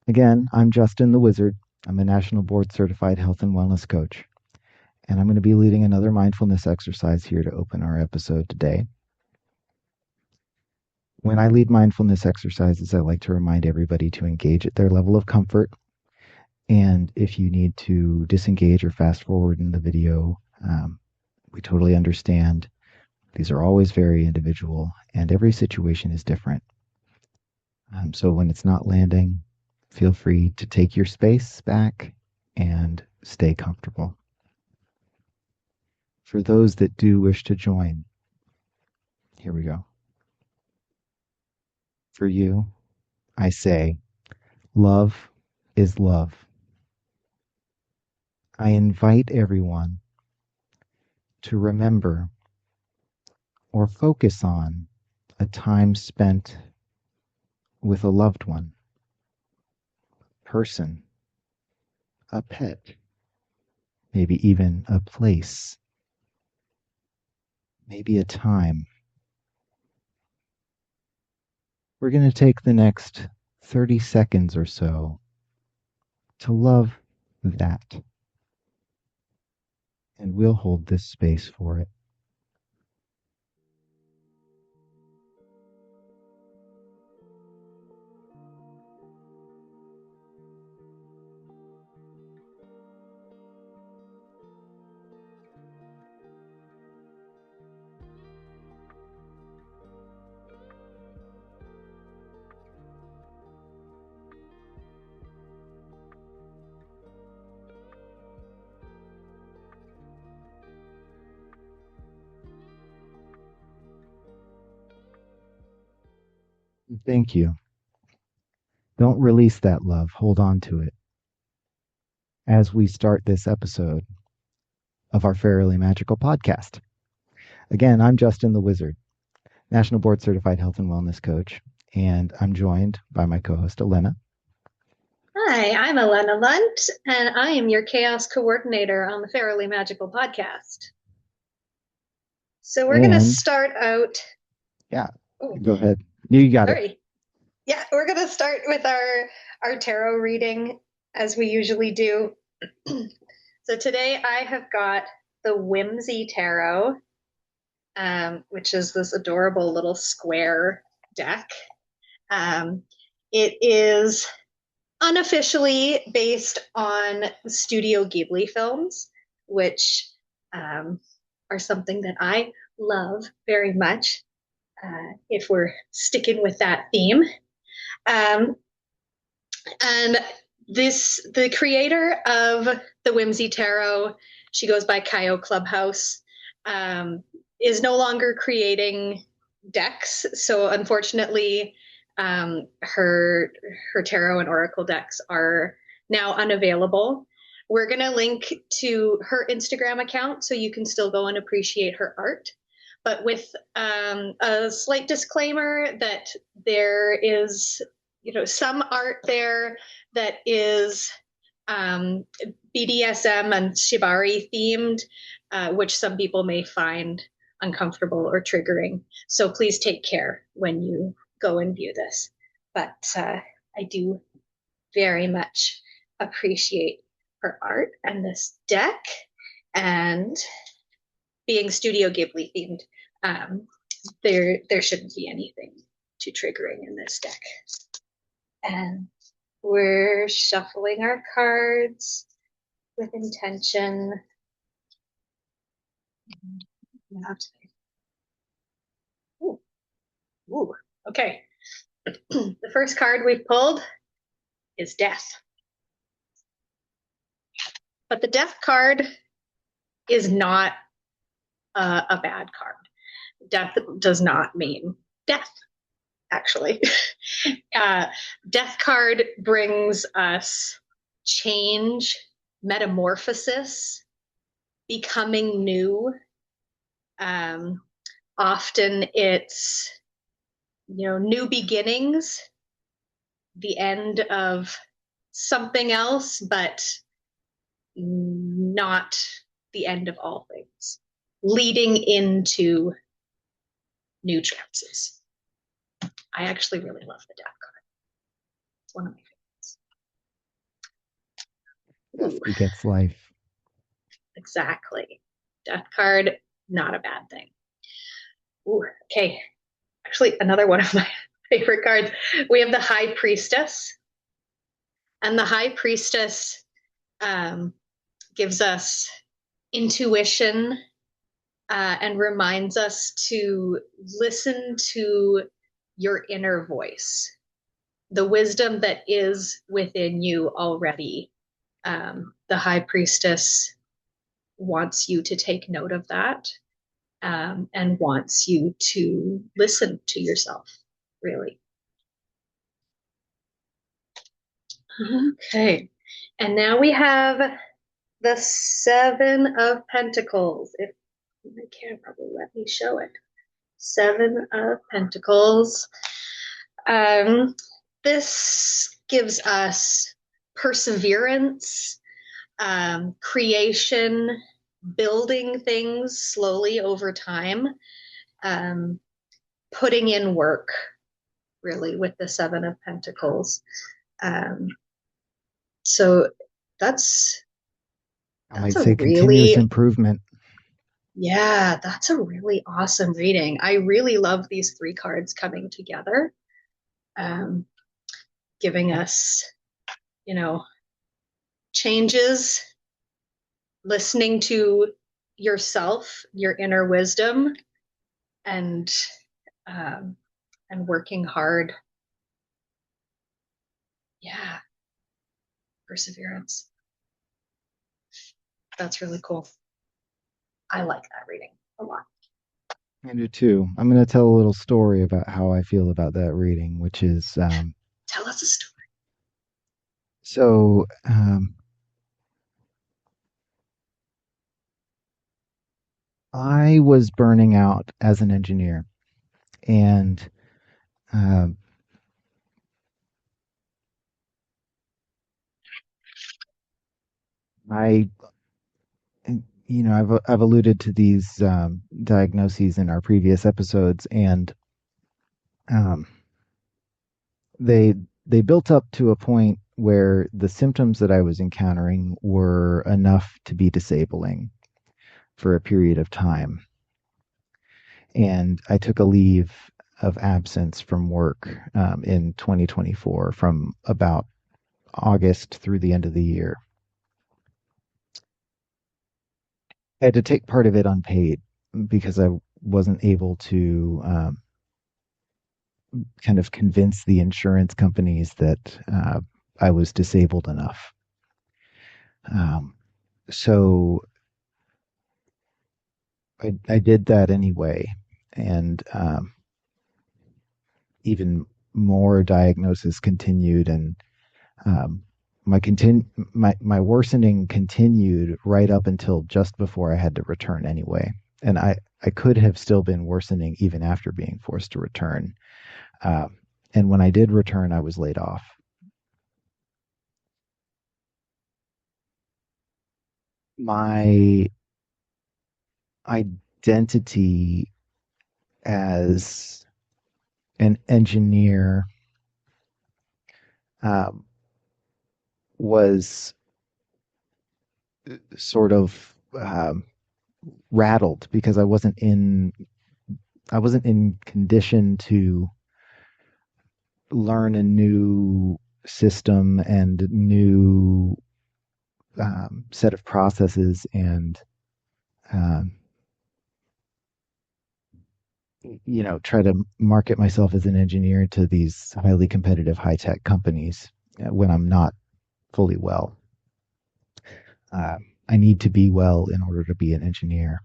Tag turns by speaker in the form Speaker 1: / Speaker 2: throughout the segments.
Speaker 1: Again, I'm Justin the Wizard. I'm a national board certified health and wellness coach, and I'm going to be leading another mindfulness exercise here to open our episode today. When I lead mindfulness exercises, I like to remind everybody to engage at their level of comfort. And if you need to disengage or fast forward in the video, we totally understand. These are always very individual, and every situation is different. So when it's not landing, feel free to take your space back and stay comfortable. For those that do wish to join, here we go. For you, I say, love is love. I invite everyone to remember or focus on a time spent with a loved one, person, a pet, maybe even a place, maybe a time. We're going to take the next 30 seconds or so to love that, and we'll hold this space for it. Thank you. Don't release that love. Hold on to it as we start this episode of our Fairly Magical podcast. Again, I'm Justin the Wizard, National Board Certified Health and Wellness Coach, and I'm joined by my co-host, Elena.
Speaker 2: Hi, I'm Elena Lunt, and I am your chaos coordinator on the Fairly Magical podcast. So we're going to start out.
Speaker 1: Yeah, go ahead. You got it.
Speaker 2: Yeah, we're going to start with our tarot reading as we usually do. So today I have got the Whimsy Tarot, which is this adorable little square deck. It is unofficially based on Studio Ghibli films, which are something that I love very much, if we're sticking with that theme. And the creator of the Whimsy Tarot, she goes by kaiyoclubhouse, is no longer creating decks. So unfortunately, her tarot and oracle decks are now unavailable. We're going to link to her Instagram account so you can still go and appreciate her art, but with a slight disclaimer that there is, some art there that is BDSM and shibari themed, which some people may find uncomfortable or triggering. So please take care when you go and view this. But I do very much appreciate her art and this deck, and being Studio Ghibli themed, there shouldn't be anything too triggering in this deck. And we're shuffling our cards with intention. Ooh, okay. The first card we've pulled is Death. But the Death card is not a bad card. Death does not mean death, actually. Death card brings us change, metamorphosis, becoming new. Often it's, new beginnings, the end of something else, but not the end of all things, leading into new chances. I actually really love the Death card. It's one of my favorites. Ooh,
Speaker 1: Death begets life.
Speaker 2: exactly. Death card, not a bad thing. Ooh, okay. Actually, another one of my favorite cards. We have the High Priestess, and the High Priestess um, gives us intuition and reminds us to listen to your inner voice, the wisdom that is within you already. The High Priestess wants you to take note of that and wants you to listen to yourself, really. Okay. And now we have the Seven of Pentacles. If my camera will let me show it. Seven of Pentacles. Um, this gives us perseverance, creation, building things slowly over time, um, putting in work, really, with the Seven of Pentacles. Um, so that's
Speaker 1: I
Speaker 2: that's
Speaker 1: might
Speaker 2: a
Speaker 1: say continuous
Speaker 2: really
Speaker 1: improvement.
Speaker 2: yeah, that's a really awesome reading. I really love these three cards coming together, um, giving us, you know, changes, listening to yourself, your inner wisdom, and um, and working hard. Yeah, perseverance. That's really cool. I like that reading a lot.
Speaker 1: I do too. I'm going to tell a little story about how I feel about that reading, which is
Speaker 2: Tell us a story.
Speaker 1: so I was burning out as an engineer, and um, I, I've alluded to these diagnoses in our previous episodes, and um, they they built up to a point where the symptoms that I was encountering were enough to be disabling for a period of time. And I took a leave of absence from work in 2024 from about August through the end of the year. I had to take part of it unpaid because I wasn't able to kind of convince the insurance companies that I was disabled enough. Um, so I did that anyway, and even more diagnosis continued, and um, my worsening continued right up until just before I had to return anyway. And I could have still been worsening even after being forced to return. Um, and when I did return, I was laid off. My identity as an engineer um, was sort of rattled because I wasn't in condition to learn a new system and new set of processes and um, try to market myself as an engineer to these highly competitive high tech companies when I'm not fully well. Uh, I need to be well in order to be an engineer.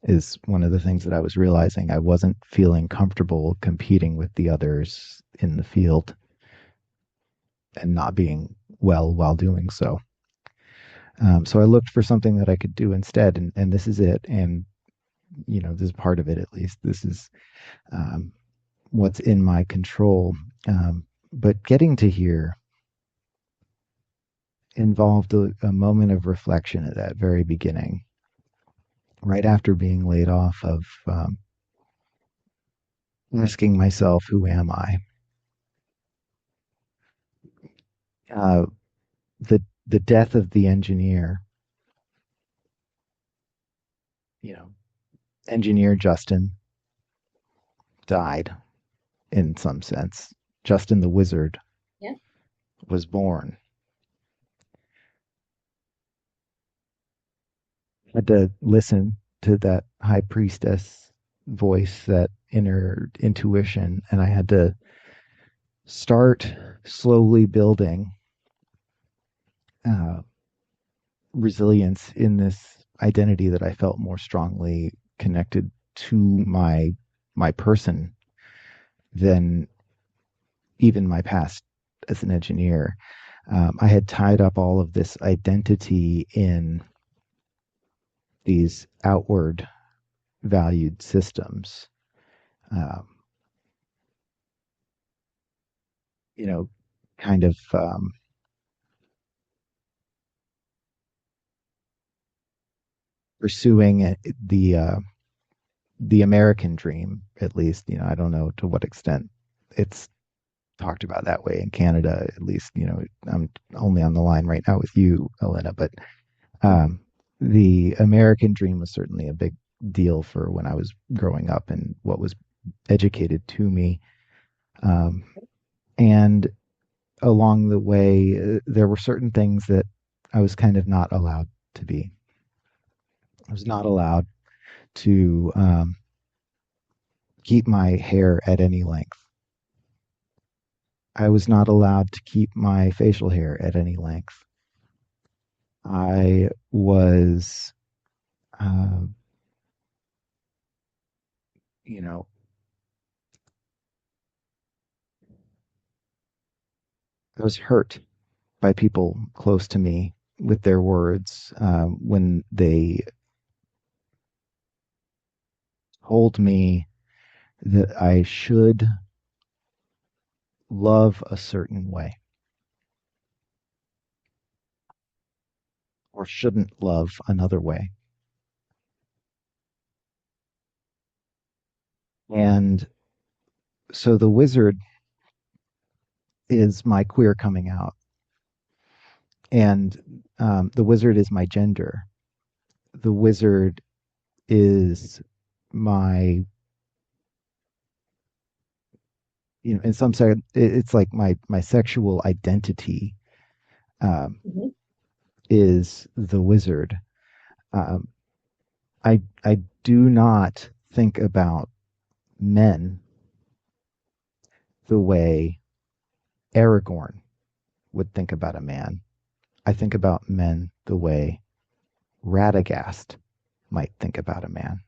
Speaker 1: Is one of the things that I was realizing. I wasn't feeling comfortable competing with the others in the field and not being well while doing so. So I looked for something that I could do instead, and this is it. And this is part of it at least. This is um, what's in my control. But getting to here involved a moment of reflection at that very beginning, right after being laid off, of asking myself, who am I? Uh, the the death of the engineer, you know, engineer Justin died in some sense. Justin the wizard
Speaker 2: Yeah.
Speaker 1: was born. I had to listen to that high priestess voice, that inner intuition, and I had to start slowly building uh, resilience in this identity that I felt more strongly connected to my person than even my past as an engineer. I had tied up all of this identity in these outward valued systems. Um, you know, kind of pursuing the American dream, at least. I don't know to what extent it's talked about that way in Canada, at least. I'm only on the line right now with you, Elena, but um, the American dream was certainly a big deal for when I was growing up and what was educated to me. Um, and along the way, there were certain things that I was kind of not allowed to be. I was not allowed to keep my hair at any length. I was not allowed to keep my facial hair at any length. I was, uh, you know, I was hurt by people close to me with their words when they told me that I should love a certain way or shouldn't love another way. And so the wizard is my queer coming out, and the wizard is my gender. The wizard is my, in some sense, it's like my sexual identity um,
Speaker 2: Mhm.
Speaker 1: is the wizard. Um, I do not think about men the way Aragorn would think about a man. I think about men the way Radagast might think about a man.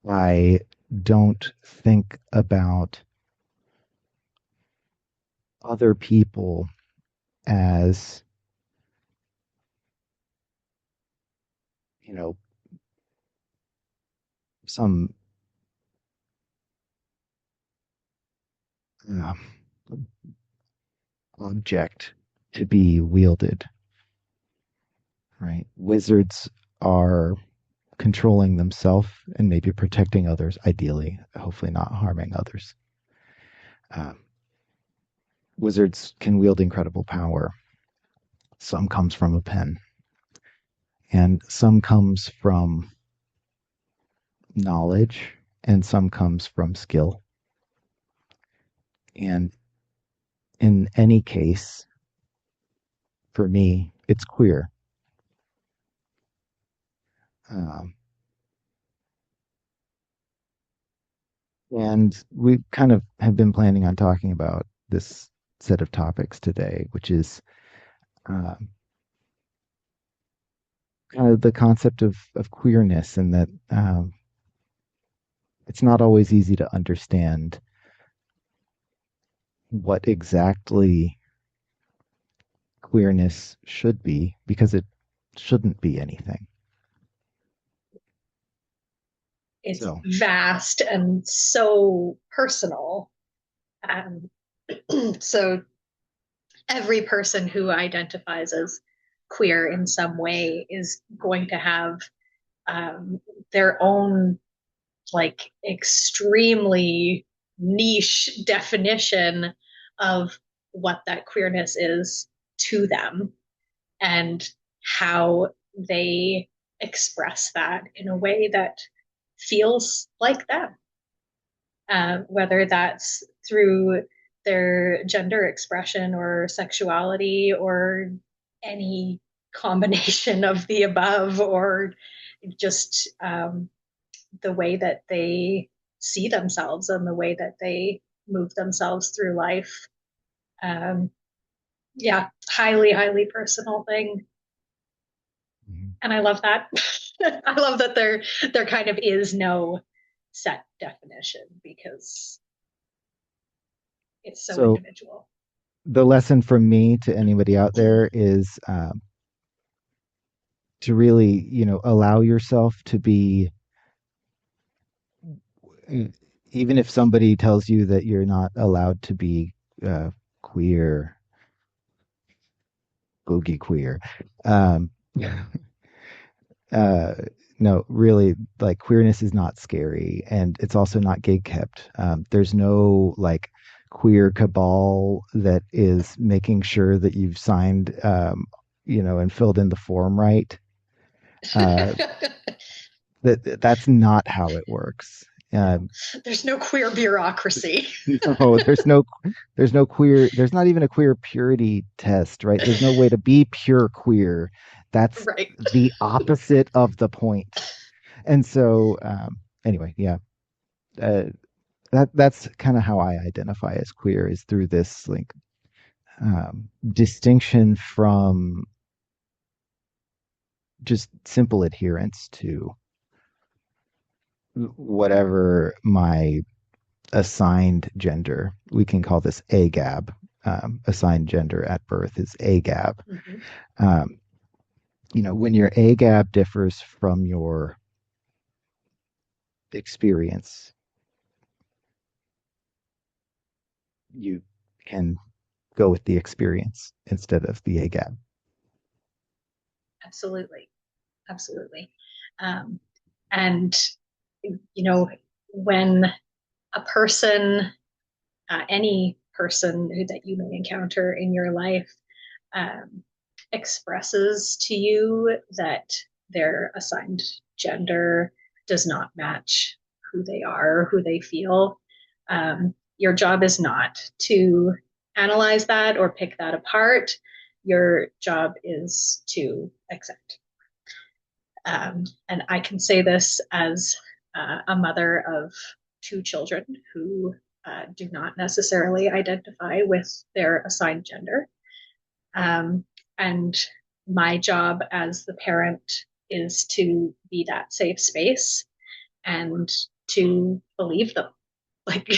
Speaker 1: I don't think about other people as, you know, some uh, object to be wielded, right? Wizards are controlling themselves and maybe protecting others, ideally, hopefully not harming others. Um, Wizards can wield incredible power. Some comes from a pen, and some comes from knowledge, and some comes from skill. And in any case, for me, it's queer. Um, and we kind of have been planning on talking about this set of topics today, which is um, kind of the concept of queerness, and that it's not always easy to understand what exactly queerness should be because it shouldn't be anything.
Speaker 2: It's
Speaker 1: So,
Speaker 2: vast and so personal. Um, so every person who identifies as queer in some way is going to have their own like extremely niche definition of what that queerness is to them and how they express that in a way that feels like them, whether that's through their gender expression or sexuality or any combination of the above, or just the way that they see themselves and the way that they move themselves through life. Um, yeah, highly, highly personal thing.
Speaker 1: Mhm.
Speaker 2: And I love that. I love that there kind of is no set definition because it's so
Speaker 1: So
Speaker 2: individual.
Speaker 1: the lesson from me to anybody out there is to really, allow yourself to be, even if somebody tells you that you're not allowed to be queer, boogie queer. Um, uh, no, really, like queerness is not scary, and it's also not gate kept. There's no like queer cabal that is making sure that you've signed, and filled in the form right. Uh, that's not how it works.
Speaker 2: No,
Speaker 1: Um,
Speaker 2: there's no queer bureaucracy.
Speaker 1: no, there's no queer. There's not even a queer purity test, right? There's no way to be pure queer. That's
Speaker 2: Right.
Speaker 1: the opposite of the point. And so, anyway, yeah, uh, that's kind of how I identify as queer is through this like distinction from just simple adherence to whatever my assigned gender. We can call this AGAB. Assigned gender at birth is AGAB.
Speaker 2: Mm-hmm.
Speaker 1: Um, when your AGAB differs from your experience, you can go with the experience instead of the AGAB.
Speaker 2: Absolutely. Absolutely. Um, and, when a person, any person that you may encounter in your life, um, expresses to you that their assigned gender does not match who they are, who they feel, your job is not to analyze that or pick that apart. Your job is to accept. And I can say this as a mother of two children who do not necessarily identify with their assigned gender. Um, and my job as the parent is to be that safe space and to believe them, like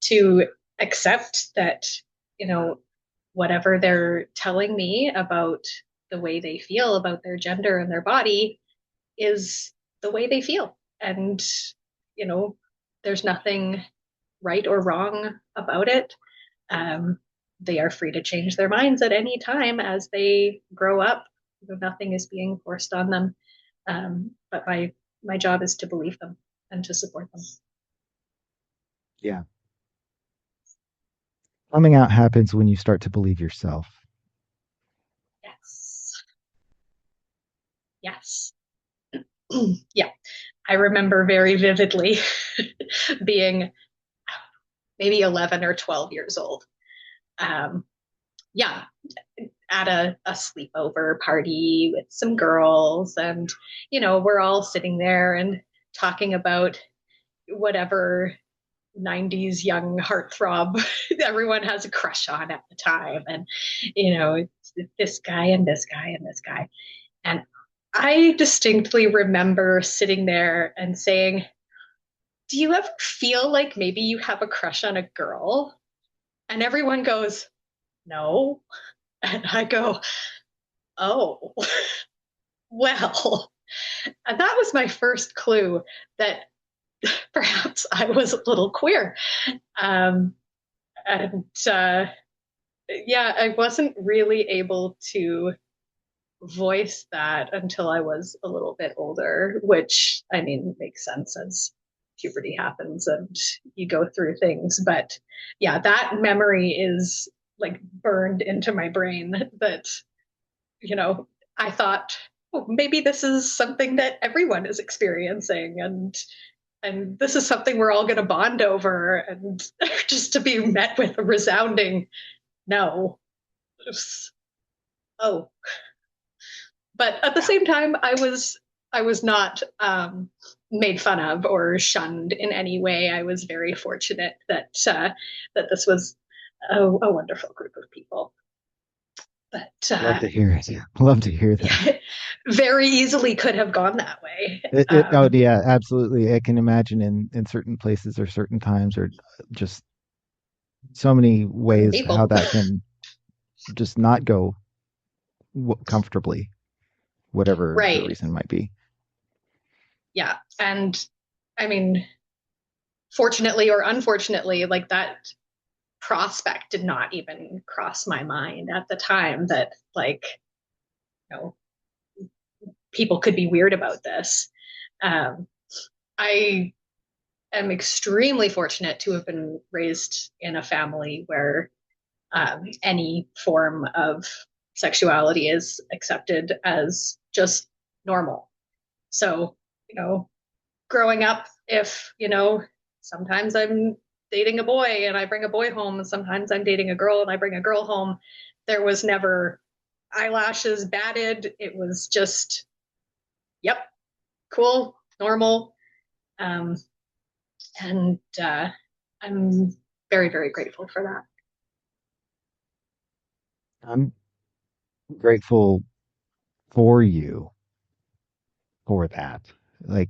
Speaker 2: to accept that, you know, whatever they're telling me about the way they feel about their gender and their body is the way they feel. And, you know, there's nothing right or wrong about it. Um, they are free to change their minds at any time as they grow up. Nothing is being forced on them. But my job is to believe them and to support them.
Speaker 1: Yeah. Coming out happens when you start to believe yourself.
Speaker 2: Yes. Yes. Yeah. I remember very vividly being maybe 11 or 12 years old. Um, yeah, at a sleepover party with some girls, and we're all sitting there and talking about whatever 90s young heartthrob everyone has a crush on at the time, and it's this guy and this guy and this guy. And I distinctly remember sitting there and saying, do you ever feel like maybe you have a crush on a girl? And everyone goes, no. And I go, oh, well. And that was my first clue that perhaps I was a little queer. Um, and yeah, I wasn't really able to voice that until I was a little bit older, which I mean makes sense as puberty happens and you go through things. But yeah, that memory is like burned into my brain that, you know, I thought, oh, maybe this is something that everyone is experiencing, and this is something we're all going to bond over, and just to be met with a resounding no. Oh, but at the
Speaker 1: Yeah.
Speaker 2: same time, I was not made fun of or shunned in any way. I was very fortunate that this was a wonderful group of people. But
Speaker 1: Love to hear it. Love to hear that.
Speaker 2: yeah, very easily could have gone that way.
Speaker 1: Oh yeah, absolutely. I can imagine in certain places or certain times or just so many
Speaker 2: Certain
Speaker 1: ways how
Speaker 2: people,
Speaker 1: that can just not go comfortably, whatever the
Speaker 2: right?
Speaker 1: reason might be.
Speaker 2: Yeah, and I mean, fortunately or unfortunately, like that prospect did not even cross my mind at the time that like you know people could be weird about this. Um, I am extremely fortunate to have been raised in a family where any form of sexuality is accepted as just normal. So, growing up, if, sometimes I'm dating a boy and I bring a boy home, and sometimes I'm dating a girl and I bring a girl home, there was never eyelashes batted. It was just, yep, cool, normal. Um, and I'm very, very grateful for that.
Speaker 1: I'm grateful for you for that. Like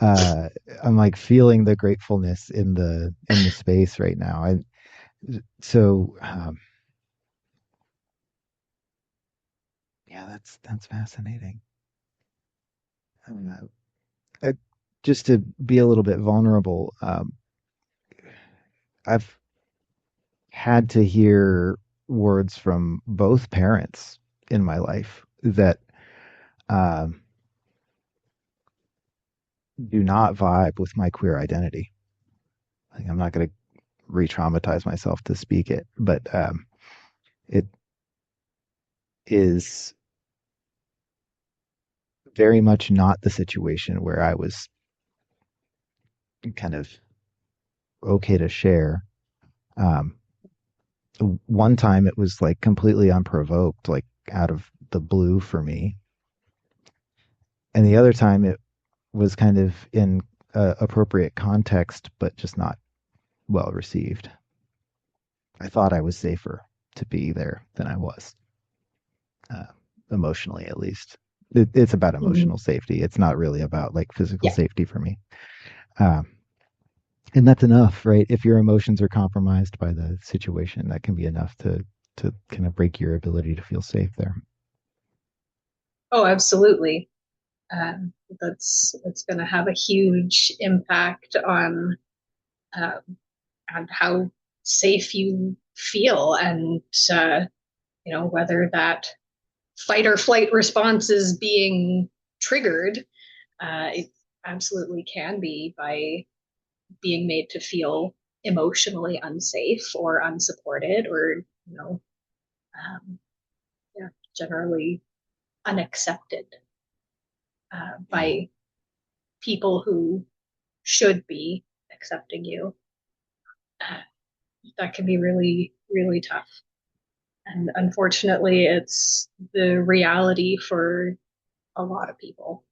Speaker 1: uh I'm like feeling the gratefulness in the space right now. And so yeah, that's fascinating. Uh, uh, just to be a little bit vulnerable, I've had to hear words from both parents in my life that um, do not vibe with my queer identity. Like, I'm not going to re-traumatize myself to speak it, but it is very much not the situation where I was kind of okay to share. Um, one time it was like completely unprovoked, like out of the blue for me, and the other time it was kind of in appropriate context, but just not well received. I thought I was safer to be there than I was, uh, emotionally at least. It's about
Speaker 2: Mm-hmm.
Speaker 1: emotional safety. It's not really about like physical
Speaker 2: Yeah.
Speaker 1: safety for me. Um, and that's enough, right? If your emotions are compromised by the situation, that can be enough to kind of break your ability to feel safe there.
Speaker 2: Oh, absolutely. That's going to have a huge impact um, on how safe you feel, and whether that fight or flight response is being triggered. It absolutely can be by being made to feel emotionally unsafe or unsupported, or um, yeah, generally unaccepted
Speaker 1: Yeah.
Speaker 2: by people who should be accepting you. Uh, that can be really, really tough. And unfortunately, it's the reality for a lot of people.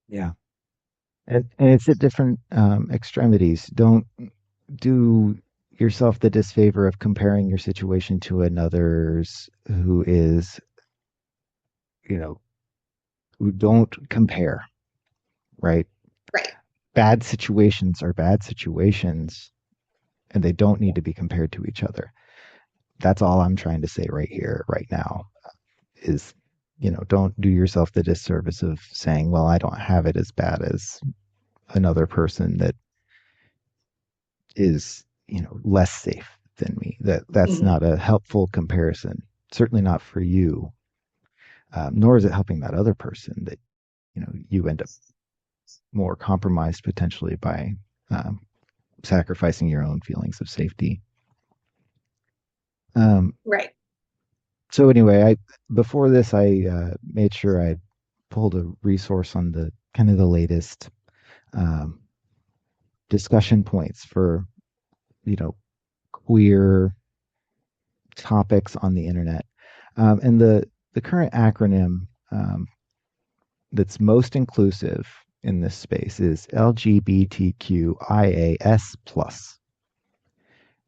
Speaker 1: Yeah. And it's at different extremities. Don't do yourself the disfavor of comparing your situation to another's who is, you know, who don't compare, right?
Speaker 2: Right.
Speaker 1: Bad situations are bad situations and they don't need to be compared to each other. That's all I'm trying to say right here, right now, is, don't do yourself the disservice of saying, well, I don't have it as bad as another person that is, less safe than me. That's
Speaker 2: Mm-hmm.
Speaker 1: not a helpful comparison. Certainly not for you, nor is it helping that other person that you end up more compromised potentially by um, sacrificing your own feelings of safety.
Speaker 2: Right.
Speaker 1: So anyway, I before this, I made sure I pulled a resource on the kind of the latest um, discussion points for queer topics on the internet, and the current acronym that's most inclusive in this space is LGBTQIAS plus,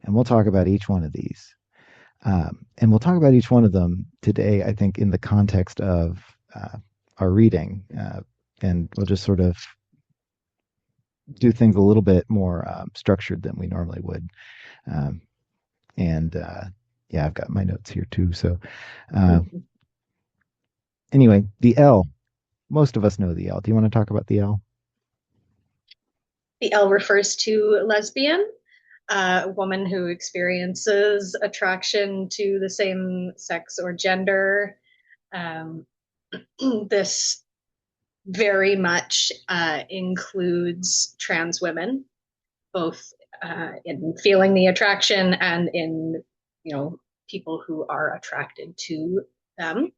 Speaker 1: and we'll talk about each one of these. And we'll talk about each one of them today, I think, in the context of our reading. And we'll just sort of do things a little bit more structured than we normally would. Um, and yeah, I've got my notes here too. So uh, anyway, the L. Most of us know the L. Do you want to talk about the L?
Speaker 2: The L refers to lesbian, a woman who experiences attraction to the same sex or gender. Um, this very much includes trans women, both in feeling the attraction and in, people who are attracted to them.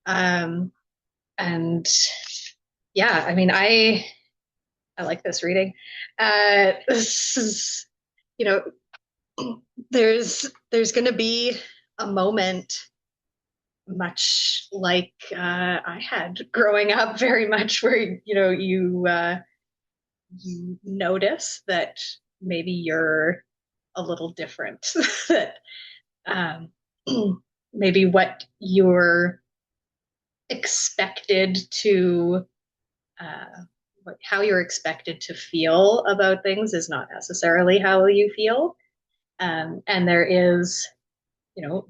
Speaker 2: Um, and yeah, I mean, I like this reading. This is, you know, there's going to be a moment, much like I had growing up, very much where you notice that maybe you're a little different, that um, maybe what you're expected to uh, how you're expected to feel about things is not necessarily how you feel. And there is,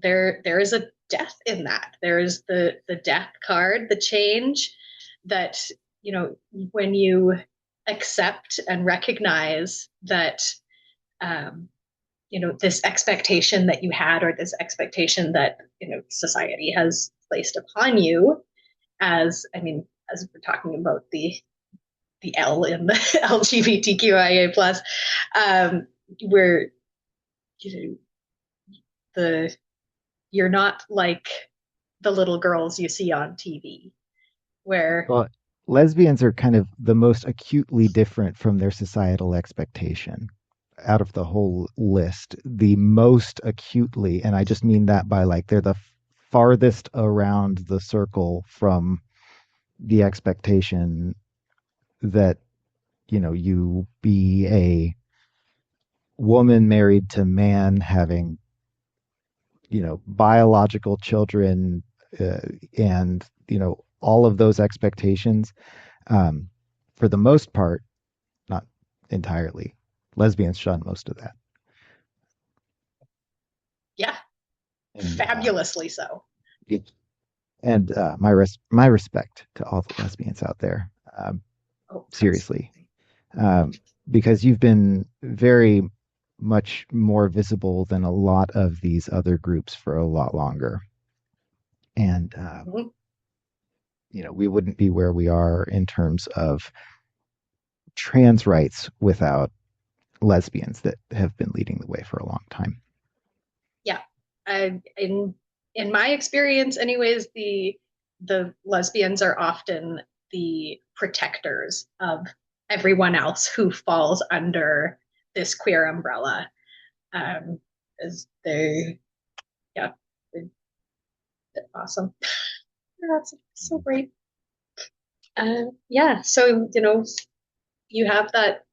Speaker 2: there is a death in that. There is the death card, the change that, when you accept and recognize that, um, this expectation that you had, or this expectation that, society has placed upon you, as, I mean, as we're talking about the L in the LGBTQIA plus, where you know, the you're not like the little girls you see on TV, where
Speaker 1: Well, lesbians are kind of the most acutely different from their societal expectation out of the whole list. The most acutely, and I just mean that by like they're the farthest around the circle from the expectation that, you be a woman married to man having, biological children, uh, and, all of those expectations. Um, for the most part, not entirely. Lesbians shun most of that.
Speaker 2: yeah,
Speaker 1: And
Speaker 2: fabulously so.
Speaker 1: my respect to all the lesbians out there.
Speaker 2: Oh,
Speaker 1: Seriously,
Speaker 2: absolutely.
Speaker 1: um, because you've been very much more visible than a lot of these other groups for a lot longer. And
Speaker 2: Mhm.
Speaker 1: we wouldn't be where we are in terms of trans rights without lesbians that have been leading the way for a long time.
Speaker 2: Yeah, in my experience, anyways, the lesbians are often the protectors of everyone else who falls under this queer umbrella. Um, as they, yeah, they're awesome. That's so great. Yeah, so you have that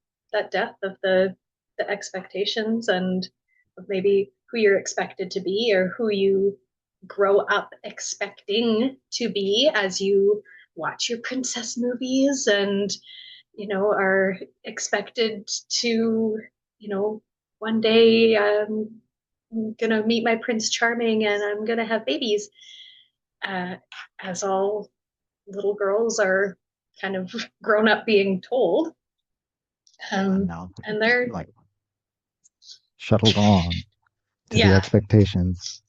Speaker 2: death of the expectations, and of maybe who you're expected to be, or who you grow up expecting to be as you watch your princess movies, and are expected to, one day I'm gonna meet my Prince Charming and I'm gonna have babies, uh, as all little girls are kind of grown up being told.
Speaker 1: And
Speaker 2: Um,
Speaker 1: now,
Speaker 2: and they're,
Speaker 1: like, shuttled along to the
Speaker 2: yeah,
Speaker 1: expectations.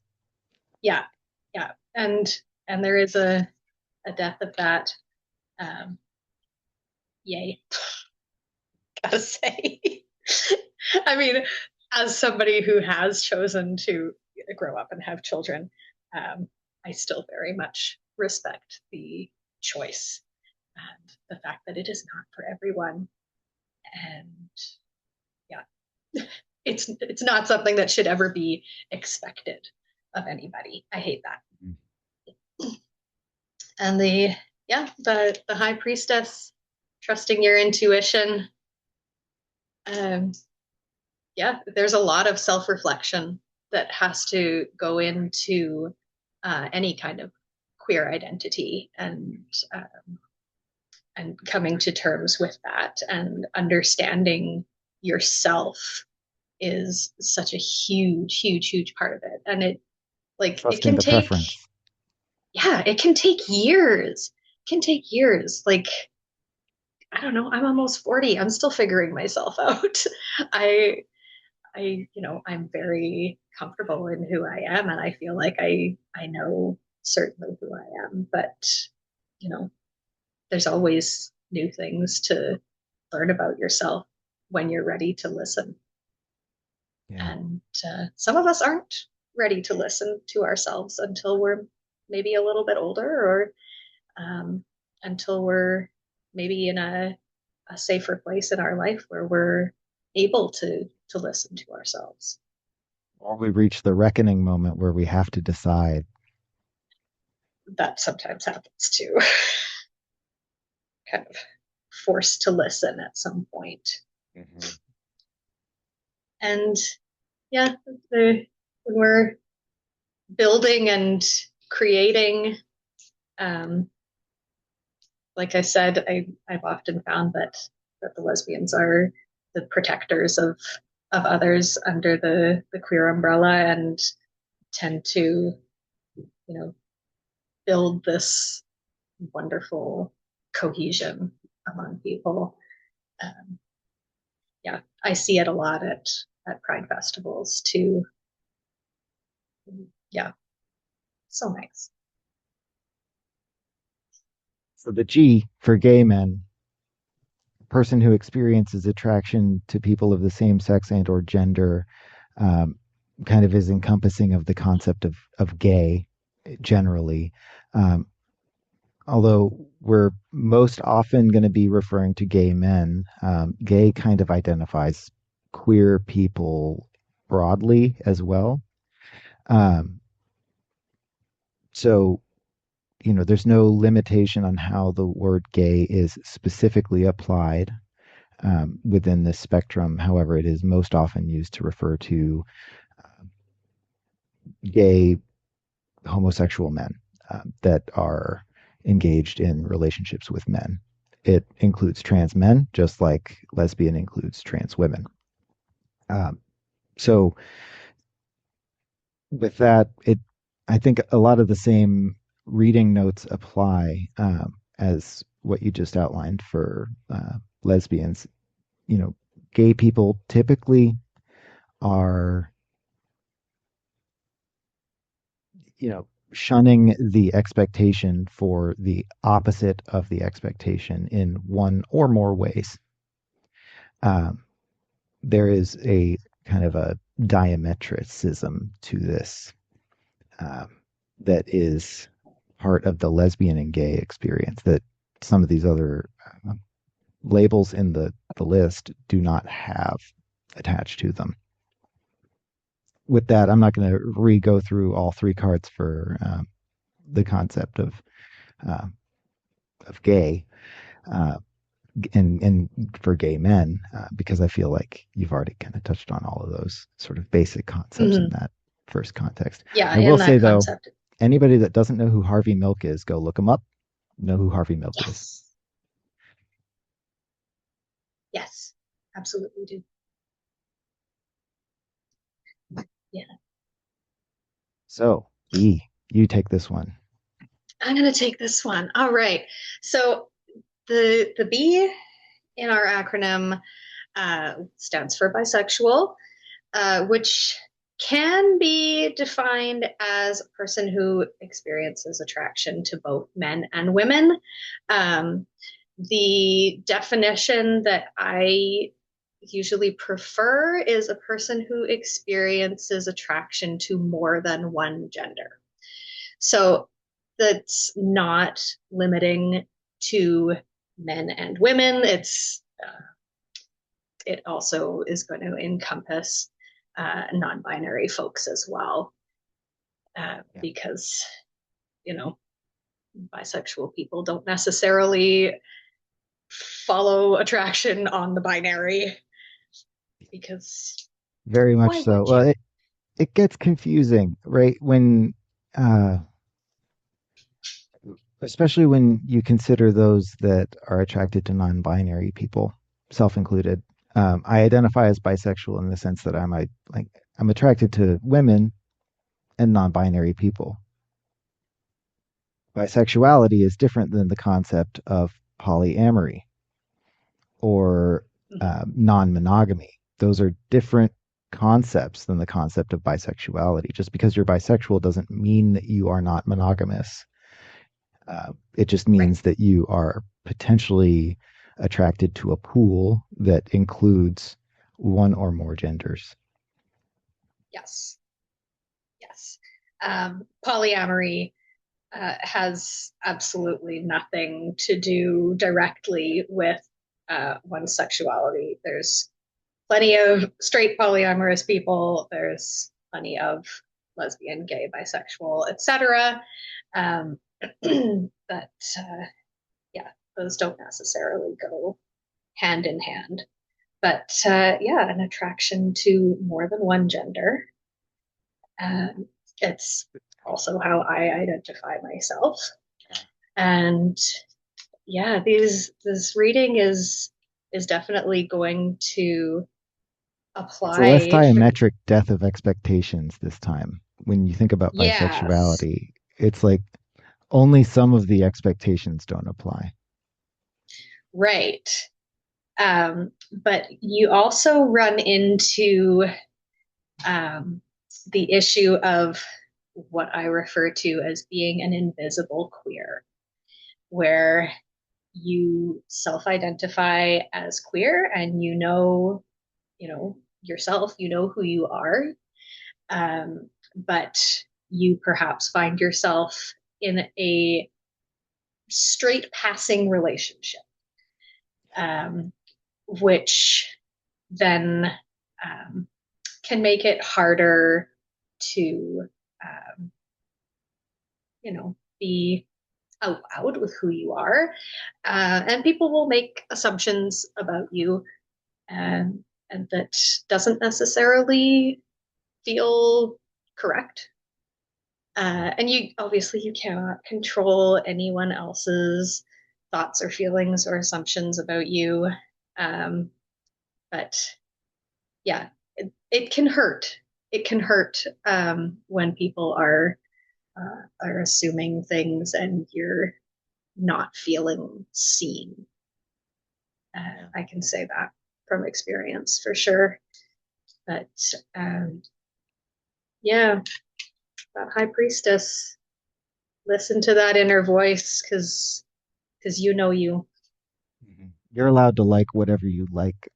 Speaker 2: yeah, yeah. And there is a death of that. Um, yay, gotta say. I mean, as somebody who has chosen to grow up and have children, I still very much respect the choice and the fact that it is not for everyone. And yeah, it's not something that should ever be expected of anybody. I hate that. And the high priestess, trusting your intuition. Um, yeah, there's a lot of self-reflection that has to go into any kind of queer identity, and coming to terms with that and understanding yourself is such a huge part of it. And it
Speaker 1: Trusting
Speaker 2: can
Speaker 1: the
Speaker 2: take,
Speaker 1: preference.
Speaker 2: yeah, it can take years. It can take years. Like, I don't know, I'm almost 40. I'm still figuring myself out. I I'm very comfortable in who I am, and I feel like I know certainly who I am, but you know, there's always new things to learn about yourself when you're ready to listen.
Speaker 1: Yeah.
Speaker 2: And some of us aren't ready to listen to ourselves until we're maybe a little bit older, or until we're maybe in a safer place in our life where we're able to listen to ourselves.
Speaker 1: Or we reach the reckoning moment where we have to decide.
Speaker 2: That sometimes happens too. Kind of forced to listen at some point.
Speaker 1: Mhm.
Speaker 2: And yeah, when we're building and creating, um, like I said, I've often found that the lesbians are the protectors of others under the queer umbrella, and tend to, build this wonderful cohesion among people. Um, yeah, I see it a lot at Pride festivals too. Yeah, so nice.
Speaker 1: So the G for gay men, person who experiences attraction to people of the same sex and or gender, um, kind of is encompassing of the concept of gay generally. Um, Although we're most often going to be referring to gay men, gay kind of identifies queer people broadly as well. Um, so, there's no limitation on how the word gay is specifically applied within this spectrum. However, it is most often used to refer to gay homosexual men that are engaged in relationships with men. It includes trans men, just like lesbian includes trans women. Um, so, with that, I think a lot of the same reading notes apply as what you just outlined for lesbians. You know, gay people typically are, shunning the expectation for the opposite of the expectation in one or more ways. Um, there is a kind of a diametricism to this um, that is part of the lesbian and gay experience that some of these other labels in the list do not have attached to them. With that, I'm not going to re-go through all three cards for the concept uh, of gay uh, and for gay men because I feel like you've already kind of touched on all of those sort of basic concepts in
Speaker 2: Mm-hmm.
Speaker 1: that first context.
Speaker 2: Yeah,
Speaker 1: I
Speaker 2: in
Speaker 1: will say
Speaker 2: that
Speaker 1: though,
Speaker 2: concept.
Speaker 1: anybody that doesn't know who Harvey Milk is, go look him up. Know who Harvey Milk is.
Speaker 2: Yes. Yes, absolutely do. Yeah.
Speaker 1: So, E, you take this one.
Speaker 2: I'm gonna take this one. All right. So the B in our acronym stands for bisexual, which can be defined as a person who experiences attraction to both men and women. Um, the definition that I usually prefer is a person who experiences attraction to more than one gender. So that's not limiting to men and women. It also is going to encompass non-binary folks as well,
Speaker 1: Yeah.
Speaker 2: because you know bisexual people don't necessarily follow attraction on the binary because
Speaker 1: Very much
Speaker 2: why
Speaker 1: so.
Speaker 2: would
Speaker 1: Well,
Speaker 2: you?
Speaker 1: it gets confusing, right? Uh, Especially when you consider those that are attracted to non-binary people, self-included. I identify as bisexual in the sense that I'm attracted to women and non-binary people. Bisexuality is different than the concept of polyamory or non-monogamy. Those are different concepts than the concept of bisexuality. Just because you're bisexual doesn't mean that you are not monogamous. It just
Speaker 2: Right.
Speaker 1: means that you are potentially attracted to a pool that includes one or more genders.
Speaker 2: Yes. Yes. Polyamory has absolutely nothing to do directly with one's sexuality. There's plenty of straight polyamorous people. There's plenty of lesbian, gay, bisexual, etc. Um, but yeah, those don't necessarily go hand in hand. But yeah, an attraction to more than one gender. Um, it's also how I identify myself. And yeah, these this reading is definitely going to
Speaker 1: It's a less
Speaker 2: apply for
Speaker 1: diametric death of expectations this time. When you think about
Speaker 2: yes,
Speaker 1: bisexuality, it's like only some of the expectations don't apply.
Speaker 2: right. But you also run into um, the issue of what I refer to as being an invisible queer, where you self-identify as queer and you know yourself, you know who you are, but you perhaps find yourself in a straight passing relationship, um, which then um, can make it harder to, um, be out loud with who you are. And people will make assumptions about you, and that doesn't necessarily feel correct. And you obviously you cannot control anyone else's thoughts or feelings or assumptions about you. Um, but yeah, it can hurt. It can hurt when people are assuming things and you're not feeling seen.
Speaker 1: Yeah.
Speaker 2: I can say that from experience for sure. But um, yeah, that high priestess, listen to that inner voice because you know you.
Speaker 1: Mhm. You're allowed to like whatever you like,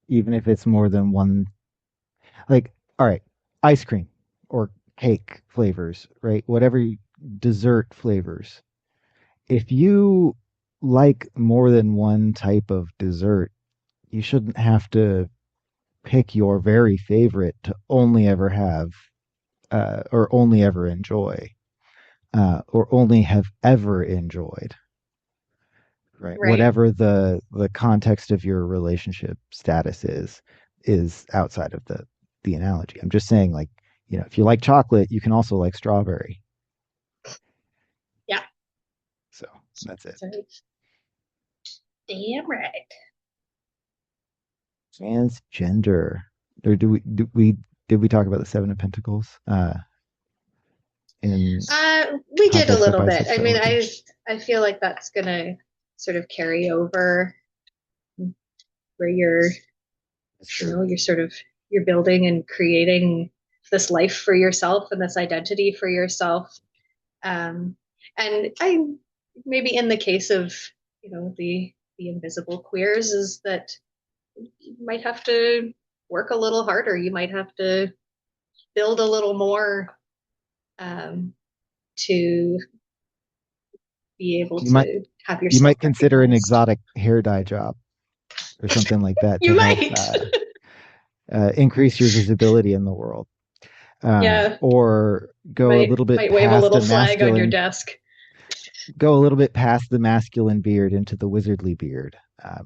Speaker 1: even if it's more than one. Like, all right, ice cream or cake flavors, right? Dessert flavors. If you like more than one type of dessert, you shouldn't have to pick your very favorite to only ever have or only ever enjoy or only have ever enjoyed, right?
Speaker 2: Right.
Speaker 1: Whatever the context of your relationship status is outside of the analogy. I'm just saying, like, if you like chocolate, you can also like strawberry.
Speaker 2: Yeah.
Speaker 1: So that's it.
Speaker 2: So, damn right.
Speaker 1: Transgender. Or did we talk about the Seven of Pentacles in
Speaker 2: We did a
Speaker 1: context of
Speaker 2: little bit. I mean,
Speaker 1: bisexuality?
Speaker 2: I feel like that's gonna sort of carry over where
Speaker 1: That's true.
Speaker 2: you're sort of you're building and creating this life for yourself and this identity for yourself. Um, and I maybe in the case of the invisible queers is that you might have to work a little harder. You might have to build a little more um, to be able
Speaker 1: You might
Speaker 2: to have
Speaker 1: you
Speaker 2: yourself
Speaker 1: might consider an
Speaker 2: recognized.
Speaker 1: exotic hair dye job or something like that to
Speaker 2: You
Speaker 1: help
Speaker 2: might.
Speaker 1: increase your visibility in the world,
Speaker 2: Yeah,
Speaker 1: or
Speaker 2: you
Speaker 1: go a little bit
Speaker 2: might wave a
Speaker 1: past
Speaker 2: little
Speaker 1: a
Speaker 2: flag on your
Speaker 1: masculine
Speaker 2: desk.
Speaker 1: go a little bit past the masculine beard into the wizardly beard.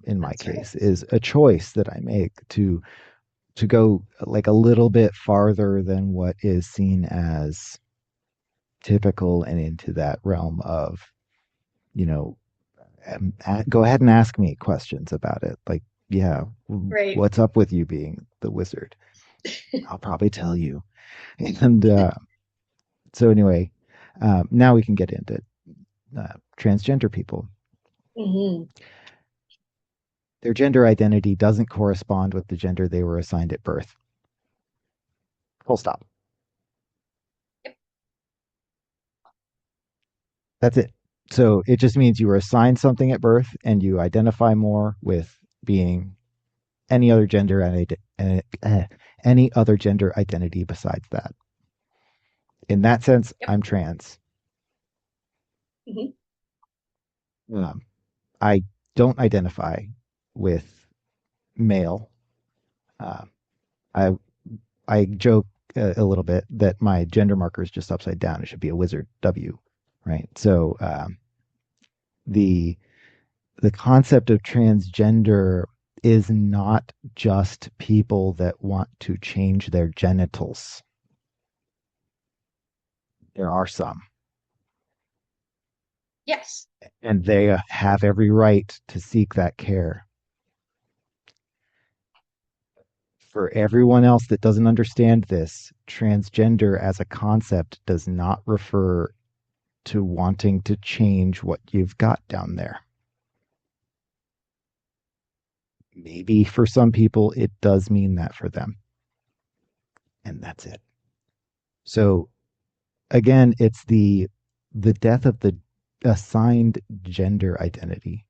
Speaker 1: In my
Speaker 2: That's right.
Speaker 1: case, is a choice that I make to go like a little bit farther than what is seen as typical and into that realm of, you know, go ahead and ask me questions about it. Like, yeah,
Speaker 2: Right.
Speaker 1: what's up with you being the wizard? I'll probably tell you. And so, anyway, now we can get into transgender people.
Speaker 2: Hmm.
Speaker 1: Their gender identity doesn't correspond with the gender they were assigned at birth. Full stop. That's it. So it just means you were assigned something at birth and you identify more with being any other gender any other gender identity besides that. In that sense,
Speaker 2: Yep.
Speaker 1: I'm trans.
Speaker 2: Hmm.
Speaker 1: Um, I don't identify with male. Uh, I I joke a little bit that my gender marker is just upside down. It should be a wizard W, right? So the the concept of transgender is not just people that want to change their genitals. There are some,
Speaker 2: Yes.
Speaker 1: and they have every right to seek that care. For everyone else that doesn't understand this, transgender as a concept does not refer to wanting to change what you've got down there. Maybe for some people, it does mean that for them, and that's it. So again, it's the death of the assigned gender identity.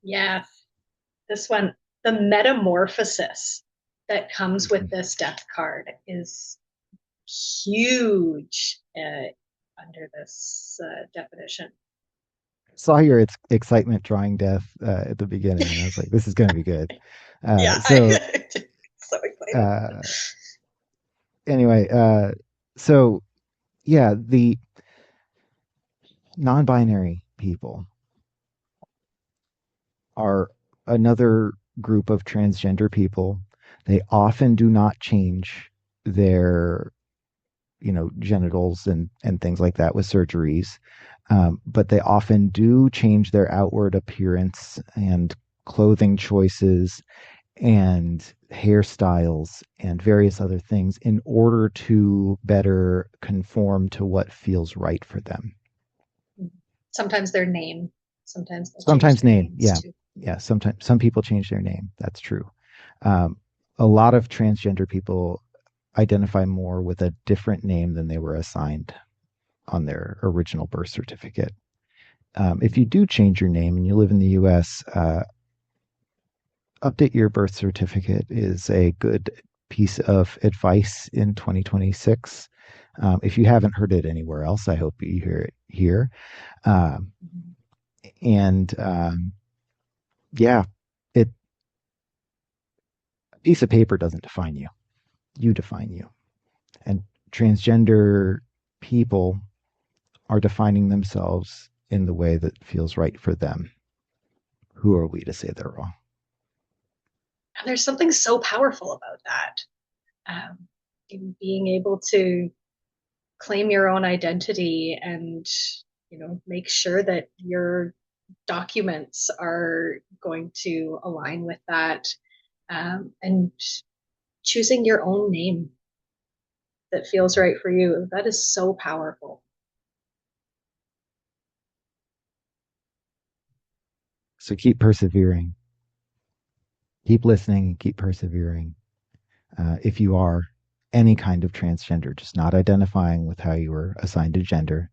Speaker 2: Yeah. This one, the metamorphosis that comes with this death card is huge under this definition.
Speaker 1: Saw your excitement drawing death at the beginning, and I was like, "This is going to be good."
Speaker 2: Yeah,
Speaker 1: So
Speaker 2: so excited.
Speaker 1: uh, anyway, so yeah, the non-binary people are another group of transgender people. They often do not change their genitals and things like that with surgeries, but they often do change their outward appearance and clothing choices and hairstyles and various other things in order to better conform to what feels right for them.
Speaker 2: Sometimes their name, sometimes they'll change
Speaker 1: Sometimes
Speaker 2: their
Speaker 1: name,
Speaker 2: names
Speaker 1: yeah,
Speaker 2: too.
Speaker 1: yeah. Sometimes some people change their name. That's true. Um, a lot of transgender people identify more with a different name than they were assigned on their original birth certificate. If you do change your name and you live in the U.S., update your birth certificate is a good piece of advice in 2026. If you haven't heard it anywhere else, I hope you hear it here. Um, and yeah, it a piece of paper doesn't define you. You define you. And transgender people are defining themselves in the way that feels right for them. Who are we to say they're wrong?
Speaker 2: And there's something so powerful about that. In being able to claim your own identity and make sure that your documents are going to align with that, and choosing your own name that feels right for you, that is so powerful.
Speaker 1: So keep persevering, keep listening, and keep persevering. If you are any kind of transgender, just not identifying with how you were assigned a gender,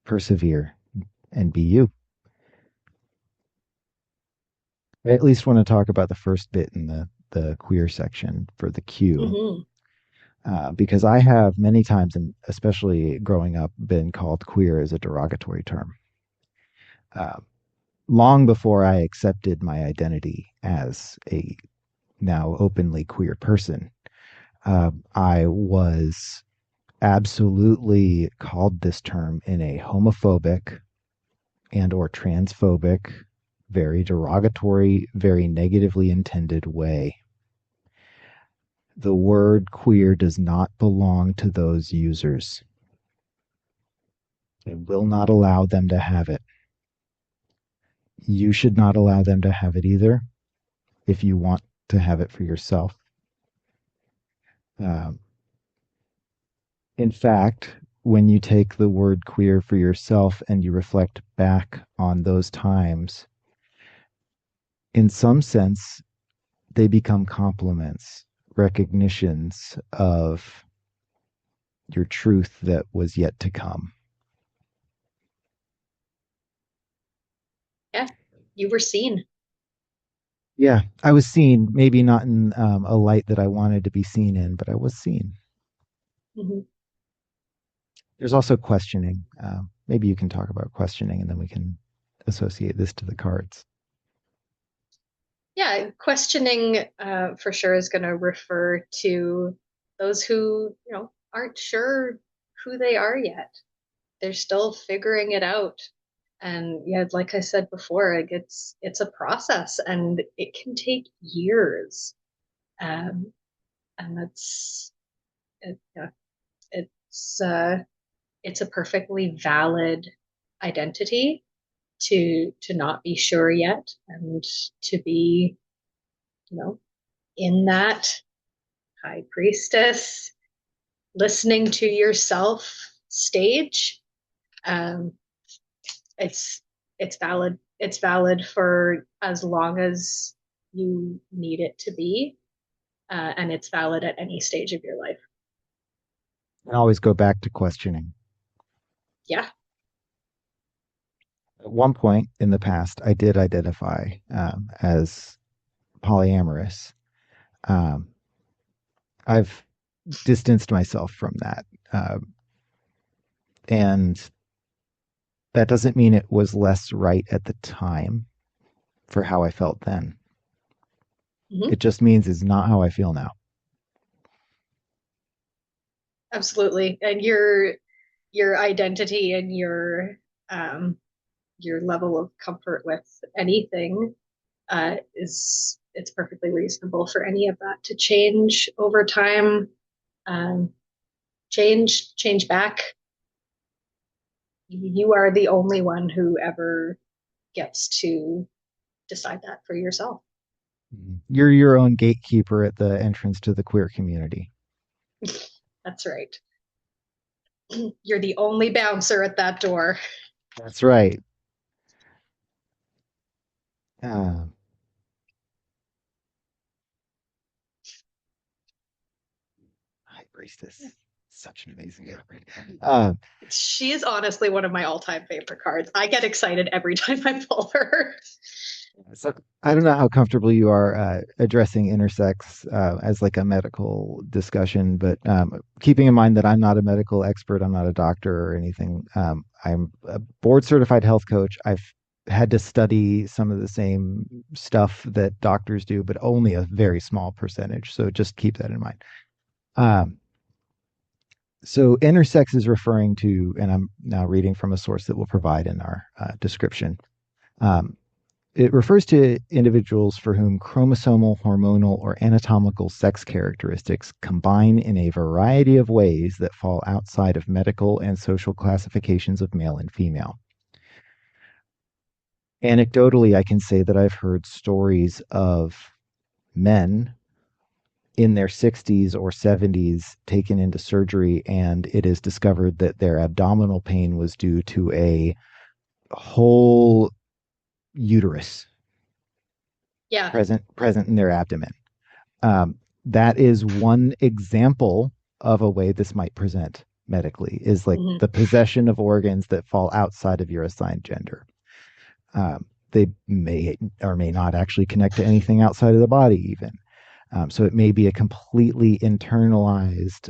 Speaker 1: persevere and be you. I at least want to talk about the first bit in the queer section for the Q,
Speaker 2: Hmm.
Speaker 1: because I have many times, and especially growing up, been called queer as a derogatory term. Uh, Long before I accepted my identity as a now openly queer person, I was absolutely called this term in a homophobic and or transphobic, very derogatory, very negatively intended way. The word queer does not belong to those users. I will not allow them to have it. You should not allow them to have it either if you want to have it for yourself. Um, in fact, when you take the word queer for yourself and you reflect back on those times, in some sense, they become compliments, recognitions of your truth that was yet to come.
Speaker 2: Yeah, you were seen.
Speaker 1: Yeah, I was seen, maybe not in a light that I wanted to be seen in, but I was seen.
Speaker 2: Hmm.
Speaker 1: There's also questioning. Maybe you can talk about questioning and then we can associate this to the cards.
Speaker 2: Yeah, questioning for sure is going to refer to those who, aren't sure who they are yet. They're still figuring it out. And yeah, like I said before, like it's a process and it can take years. Um, and yeah, it's uh, it's a perfectly valid identity to not be sure yet and to be, you know, in that high priestess, listening to yourself stage. Um, it's it's valid. It's valid for as long as you need it to be, and it's valid at any stage of your life.
Speaker 1: And always go back to questioning.
Speaker 2: Yeah.
Speaker 1: At one point in the past, I did identify as polyamorous. Um, I've distanced myself from that. And that doesn't mean it was less right at the time for how I felt then.
Speaker 2: Hmm.
Speaker 1: It just means it's not how I feel now.
Speaker 2: Absolutely. And your identity and um, your level of comfort with anything is it's perfectly reasonable for any of that to change over time. Um, change back. You are the only one who ever gets to decide that for yourself.
Speaker 1: You're your own gatekeeper at the entrance to the queer community.
Speaker 2: That's right. You're the only bouncer at that door.
Speaker 1: That's right. Uh, High Priestess. Such an amazing card.
Speaker 2: She is honestly one of my all-time favorite cards. I get excited every time I pull her.
Speaker 1: So I don't know how comfortable you are addressing intersex as like a medical discussion, but keeping in mind that I'm not a medical expert, I'm not a doctor or anything. I'm a board certified health coach. I've had to study some of the same stuff that doctors do, but only a very small percentage. So just keep that in mind. Um, so intersex is referring to, and I'm now reading from a source that we'll provide in our description. Um, it refers to individuals for whom chromosomal, hormonal, or anatomical sex characteristics combine in a variety of ways that fall outside of medical and social classifications of male and female. Anecdotally, I can say that I've heard stories of men in their 60s or 70s taken into surgery, and it is discovered that their abdominal pain was due to a whole uterus
Speaker 2: Yeah.
Speaker 1: present in their abdomen. Um, that is one example of a way this might present medically, is like
Speaker 2: Hmm.
Speaker 1: the possession of organs that fall outside of your assigned gender. they may or may not actually connect to anything outside of the body, even. So it may be a completely internalized,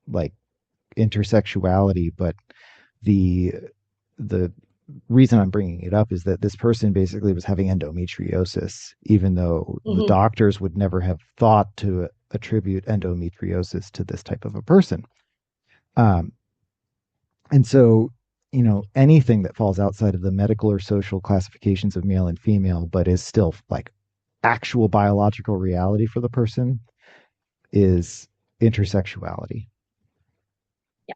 Speaker 1: like intersexuality, but the the reason I'm bringing it up is that this person basically was having endometriosis, even though the
Speaker 2: Hmm.
Speaker 1: doctors would never have thought to attribute endometriosis to this type of a person. Um, and so, anything that falls outside of the medical or social classifications of male and female, but is still like actual biological reality for the person, is intersexuality.
Speaker 2: Yeah.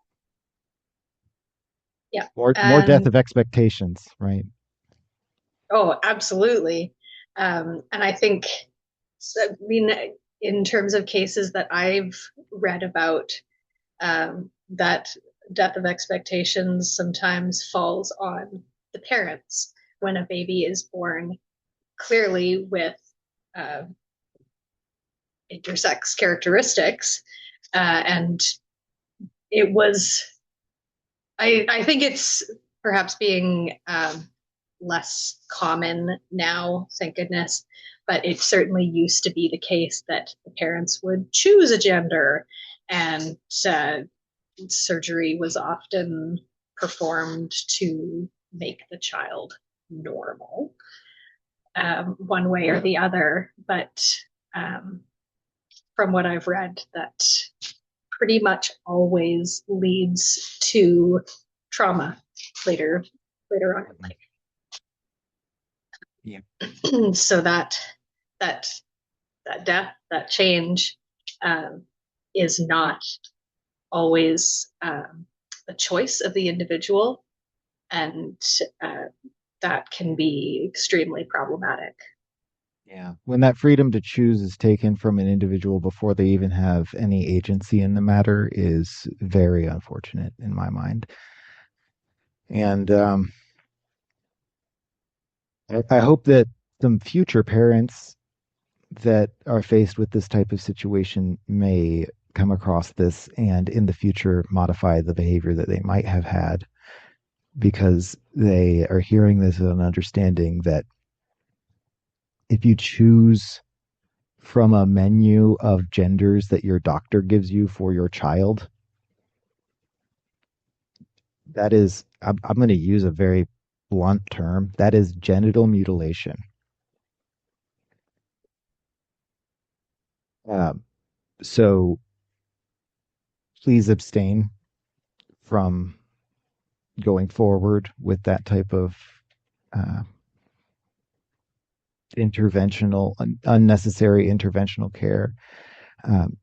Speaker 2: Yeah.
Speaker 1: More death
Speaker 2: And
Speaker 1: of expectations, right?
Speaker 2: oh, absolutely. And I think, I mean, in terms of cases that I've read about, that death of expectations sometimes falls on the parents when a baby is born, clearly with uh, intersex characteristics. And it was, I think it's perhaps being less common now, thank goodness. But it certainly used to be the case that the parents would choose a gender, and uh, surgery was often performed to make the child normal, one way or the other. But um, from what I've read, that pretty much always leads to trauma later later on
Speaker 1: Yeah.
Speaker 2: in life. So that that death, that change, um, is not always a choice of the individual, and uh, that can be extremely problematic.
Speaker 1: Yeah. When that freedom to choose is taken from an individual before they even have any agency in the matter is very unfortunate in my mind. And I hope that some future parents that are faced with this type of situation may come across this and in the future modify the behavior that they might have had because they are hearing this and understanding that if you choose from a menu of genders that your doctor gives you for your child, that is, I'm going to use a very blunt term, that is genital mutilation. Um, so please abstain from going forward with that type of uh, unnecessary interventional care. Um,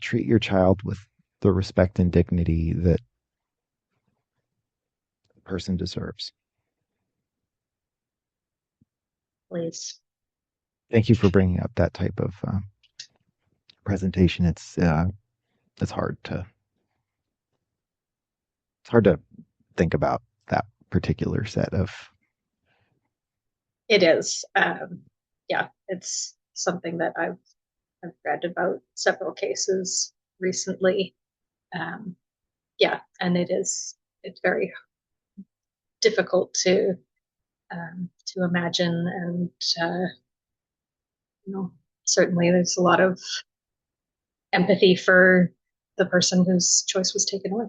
Speaker 1: treat your child with the respect and dignity that the person deserves.
Speaker 2: Please.
Speaker 1: Thank you for bringing up that type of presentation. It's hard to think about that particular set of.
Speaker 2: It is. Yeah, it's something that I've read about several cases recently. Um, yeah, and it's very difficult to imagine, and you know, certainly there's a lot of empathy for the person whose choice was taken away.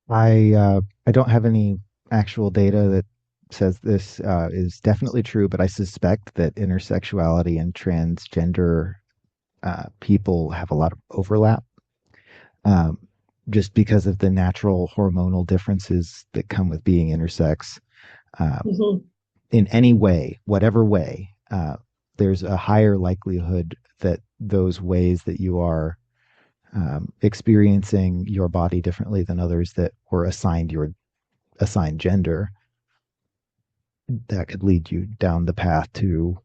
Speaker 1: I don't have any actual data that says this is definitely true, but I suspect that intersexuality and transgender people have a lot of overlap, um, just because of the natural hormonal differences that come with being intersex. Um,
Speaker 2: Mm-hmm.
Speaker 1: in any way, whatever way, there's a higher likelihood that those ways that you are experiencing your body differently than others that were assigned your assigned gender, that could lead you down the path to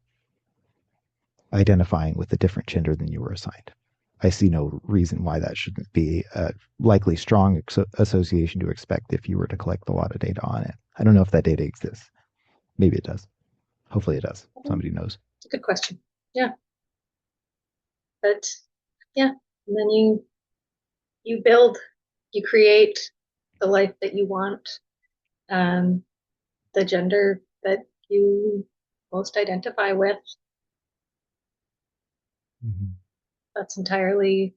Speaker 1: identifying with a different gender than you were assigned. I see no reason why that shouldn't be a likely strong association to expect if you were to collect a lot of data on it. I don't know if that data exists. Maybe it does. Hopefully it does. Somebody knows.
Speaker 2: It's a good question. Yeah, but yeah, and then you build, you create the life that you want. Um, the gender that you most identify with.
Speaker 1: Mhm.
Speaker 2: That's entirely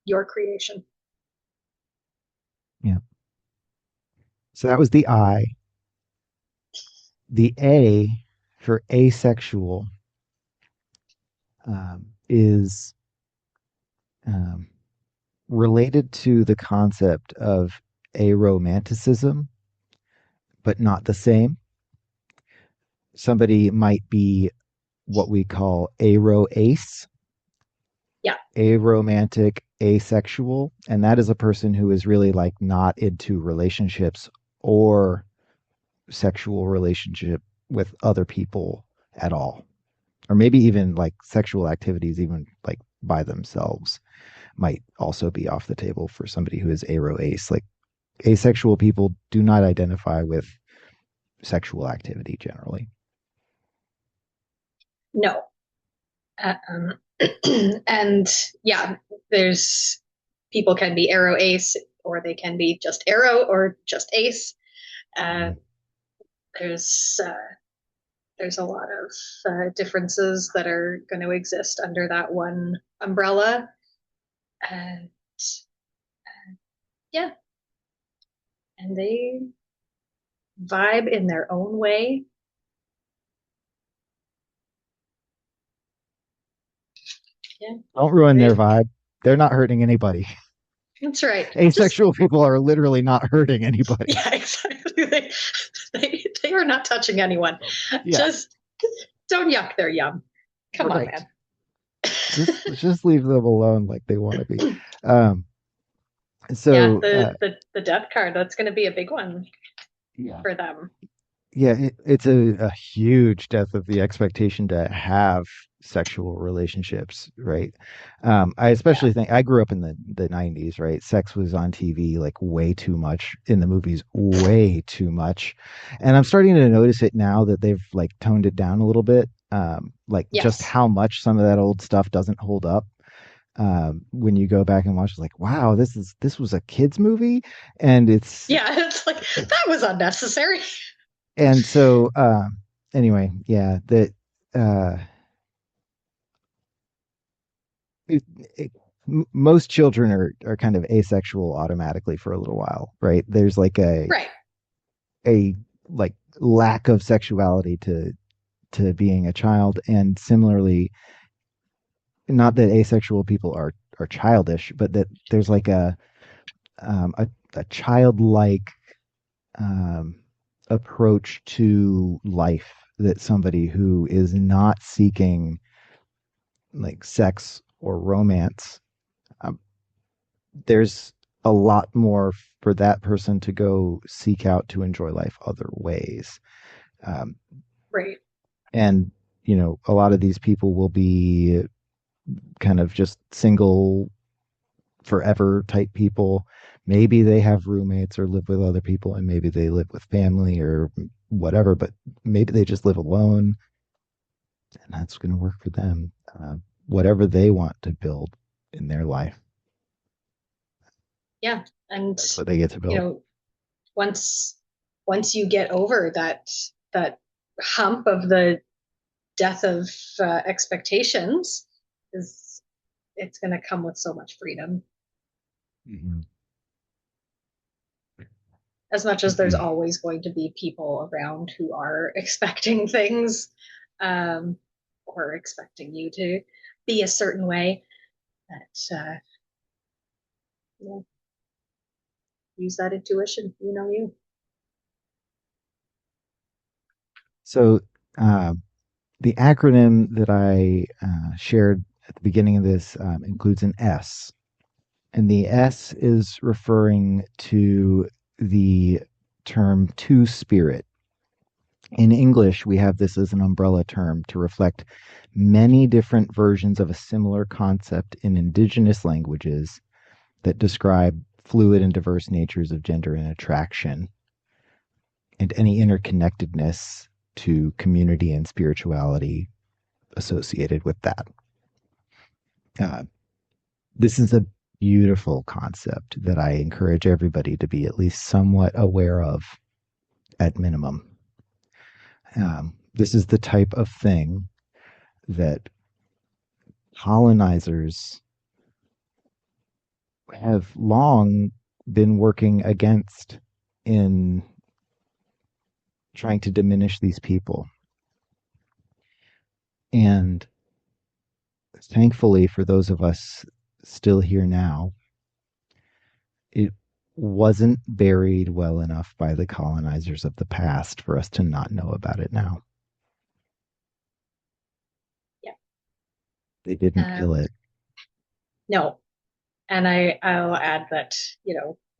Speaker 2: your creation.
Speaker 1: Yeah. So that was the I. The A for asexual is um, related to the concept of aromanticism, but not the same. Somebody might be what we call aroace,
Speaker 2: Yeah.
Speaker 1: aromantic, asexual, and that is a person who is really like not into relationships or sexual relationship with other people at all. Or maybe even like sexual activities, even like by themselves, might also be off the table for somebody who is aroace. Like asexual people do not identify with sexual activity generally.
Speaker 2: No. And yeah, there's people can be arrow ace, or they can be just arrow or just ace. Uh,
Speaker 1: Mhm.
Speaker 2: there's there's a lot of differences that are going to exist under that one umbrella. And yeah, and they vibe in their own way. Yeah,
Speaker 1: Don't ruin their
Speaker 2: they,
Speaker 1: vibe. They're not hurting anybody.
Speaker 2: that's right. Just
Speaker 1: Asexual people are literally not hurting anybody.
Speaker 2: yeah, exactly. They are not touching anyone.
Speaker 1: Yeah,
Speaker 2: Just don't yuck their yum. Come on,
Speaker 1: right.
Speaker 2: man.
Speaker 1: Just leave them alone like they want to be. Um,
Speaker 2: Yeah,
Speaker 1: so
Speaker 2: the death card, that's going to be a big one
Speaker 1: yeah,
Speaker 2: for them.
Speaker 1: yeah, it's a huge death of the expectation to have sexual relationships, right? I
Speaker 2: Yeah.
Speaker 1: especially think I grew up in the 90s, right? Sex was on TV like way too much in the movies, way too much. And I'm starting to notice it now that they've like toned it down a little bit. Like just
Speaker 2: Yes.
Speaker 1: how much some of that old stuff doesn't hold up. When you go back and watch, it's like, wow, this was a kids movie, and it's
Speaker 2: Yeah, it's like that was unnecessary.
Speaker 1: and so anyway, yeah, that uh, it, it, most children are kind of asexual automatically for a little while, right? There's like
Speaker 2: Right.
Speaker 1: a like lack of sexuality to being a child, and similarly, not that asexual people are childish, but that there's like um, a, a childlike um, approach to life that somebody who is not seeking like sex or romance, um, there's a lot more for that person to go seek out to enjoy life other ways. Um,
Speaker 2: Right.
Speaker 1: and, you know, a lot of these people will be kind of just single forever type people. Maybe they have roommates or live with other people, and maybe they live with family or whatever, but maybe they just live alone, and that's going to work for them. Whatever they want to build in their life,
Speaker 2: Yeah. And
Speaker 1: that's what they get to
Speaker 2: you
Speaker 1: build.
Speaker 2: know, once once you get over that hump of the death of expectations, is it's going to come with so much freedom.
Speaker 1: Mm-hmm.
Speaker 2: As much as there's always going to be people around who are expecting things, um, or expecting you to be a certain way, that yeah, use that intuition. You know you.
Speaker 1: So, uh, the acronym that I shared at the beginning of this includes an S, and the S is referring to the term two spirit. In English, we have this as an umbrella term to reflect many different versions of a similar concept in indigenous languages that describe fluid and diverse natures of gender and attraction and any interconnectedness to community and spirituality associated with that. Uh, this is a beautiful concept that I encourage everybody to be at least somewhat aware of at minimum. This is the type of thing that colonizers have long been working against in trying to diminish these people. And thankfully, for those of us still here now, it wasn't buried well enough by the colonizers of the past for us to not know about it now.
Speaker 2: Yeah.
Speaker 1: They didn't kill it.
Speaker 2: No. And I'll add that,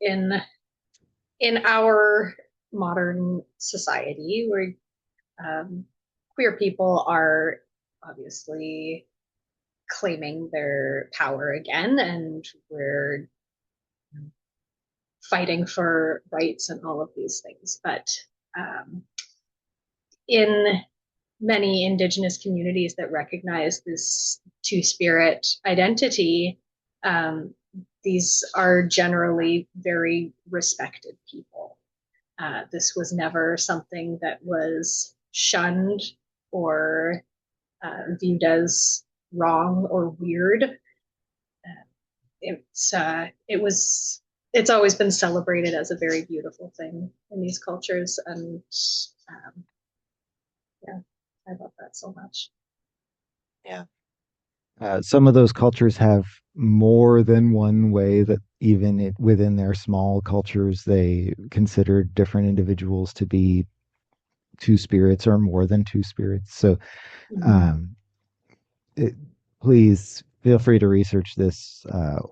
Speaker 2: in our modern society where queer people are obviously claiming their power again, and we're fighting for rights and all of these things. But in many Indigenous communities that recognize this two spirit identity, these are generally very respected people. This was never something that was shunned or viewed as wrong or weird. It's always been celebrated as a very beautiful thing in these cultures, and yeah, I love that so much.
Speaker 1: Yeah. Some of those cultures have more than one way that within their small cultures they consider different individuals to be two spirits or more than two spirits. So um, it, please feel free to research this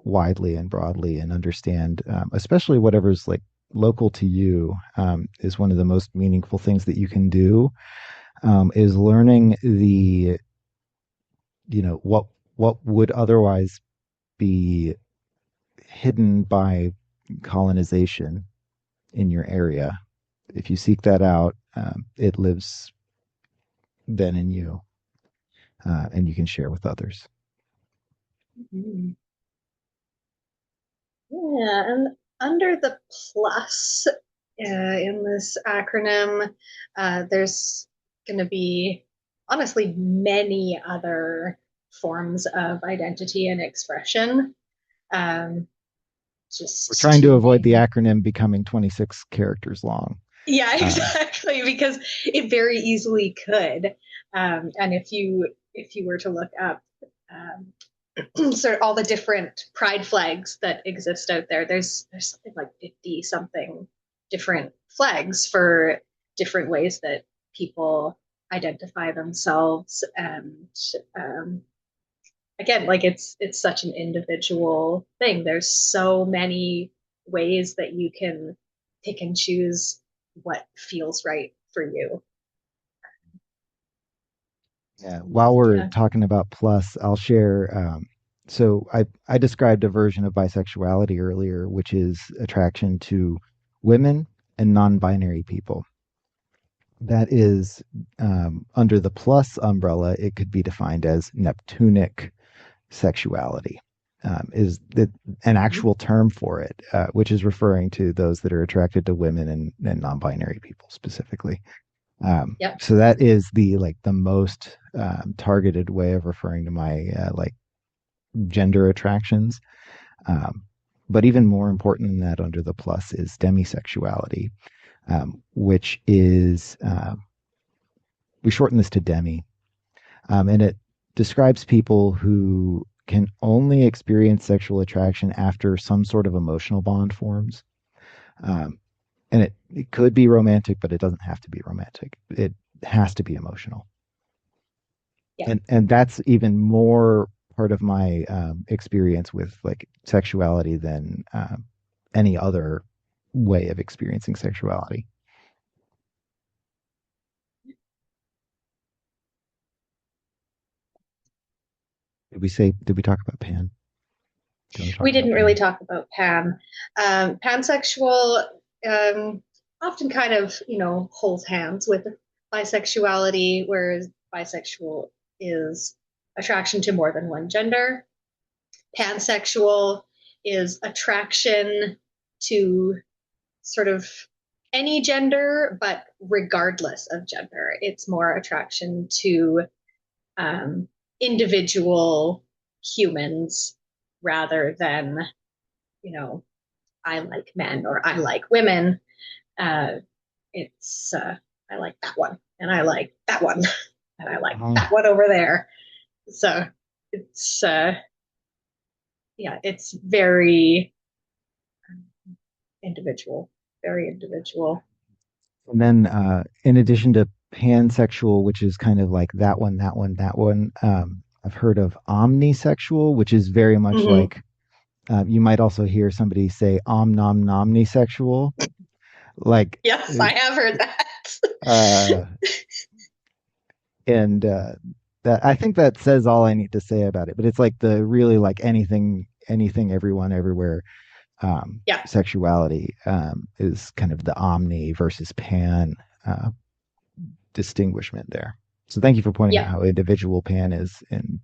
Speaker 1: widely and broadly and understand, especially whatever's like local to you is one of the most meaningful things that you can do is learning what would otherwise be hidden by colonization in your area. If you seek that out, it lives then in you, and you can share with others.
Speaker 2: Mm-hmm. Yeah, and under the plus in this acronym, there's going to be honestly many other forms of identity and expression. Um,
Speaker 1: We're
Speaker 2: just
Speaker 1: trying to
Speaker 2: to
Speaker 1: avoid the
Speaker 2: name.
Speaker 1: acronym becoming 26 characters long.
Speaker 2: Yeah,
Speaker 1: Uh,
Speaker 2: exactly, because it very easily could. And if you were to look up sort of all the different pride flags that exist out there. There's something like 50 something different flags for different ways that people identify themselves. And again, like it's such an individual thing. There's so many ways that you can pick and choose what feels right for you.
Speaker 1: yeah. While we're
Speaker 2: Yeah.
Speaker 1: talking about plus, I'll share. So I described a version of bisexuality earlier, which is attraction to women and non-binary people. That is under the plus umbrella. It could be defined as Neptunic sexuality. Is that an actual term for it, which is referring to those that are attracted to women and non-binary people specifically.
Speaker 2: Yep.
Speaker 1: So that is the most targeted way of referring to my gender attractions. Um, but even more important than that, under the plus, is demisexuality, which is we shorten this to demi, and it describes people who can only experience sexual attraction after some sort of emotional bond forms. Um, and it could be romantic, but it doesn't have to be romantic. It has to be emotional.
Speaker 2: Yeah.
Speaker 1: And that's even more part of my experience with like sexuality than any other way of experiencing sexuality. Did we talk about pan? Do you want to talk
Speaker 2: We
Speaker 1: about
Speaker 2: didn't really
Speaker 1: pan?
Speaker 2: talk about pan. Pansexual often kind of, holds hands with bisexuality, whereas bisexual is attraction to more than one gender. Pansexual is attraction to sort of any gender, but regardless of gender, it's more attraction to um, individual humans rather than, you know, I like men or I like women. Uh, it's I like that one and I like that one and I like
Speaker 1: Uh-huh.
Speaker 2: that one over there. So it's yeah, it's very individual, very individual.
Speaker 1: And then, in addition to pansexual, which is kind of like that one, that one, that one, I've heard of omnisexual, which is very much
Speaker 2: Mm-hmm.
Speaker 1: like you might also hear somebody say om nom nomnisexual, like,
Speaker 2: Yes, I have heard that.
Speaker 1: uh, and that I think that says all I need to say about it. But it's like the really like anything, everyone, everywhere
Speaker 2: Yeah.
Speaker 1: sexuality is kind of the omni versus pan uh, distinguishment there. So thank you for pointing out
Speaker 2: Yeah.
Speaker 1: how individual pan is in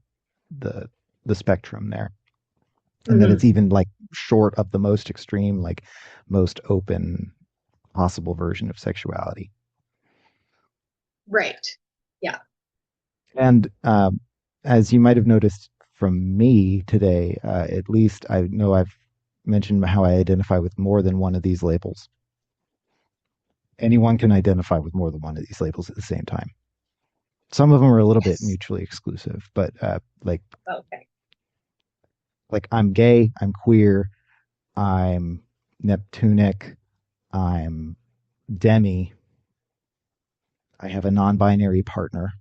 Speaker 1: the the spectrum there, and that
Speaker 2: Mm-hmm.
Speaker 1: it's even like short of the most extreme, like most open possible version of sexuality.
Speaker 2: Right. Yeah.
Speaker 1: And as you might have noticed from me today, at least I know I've mentioned how I identify with more than one of these labels. Anyone can identify with more than one of these labels at the same time. Some of them are a little bit
Speaker 2: Yes.
Speaker 1: mutually exclusive, but
Speaker 2: Okay.
Speaker 1: like I'm gay, I'm queer, I'm Neptunic, I'm demi, I have a non-binary partner.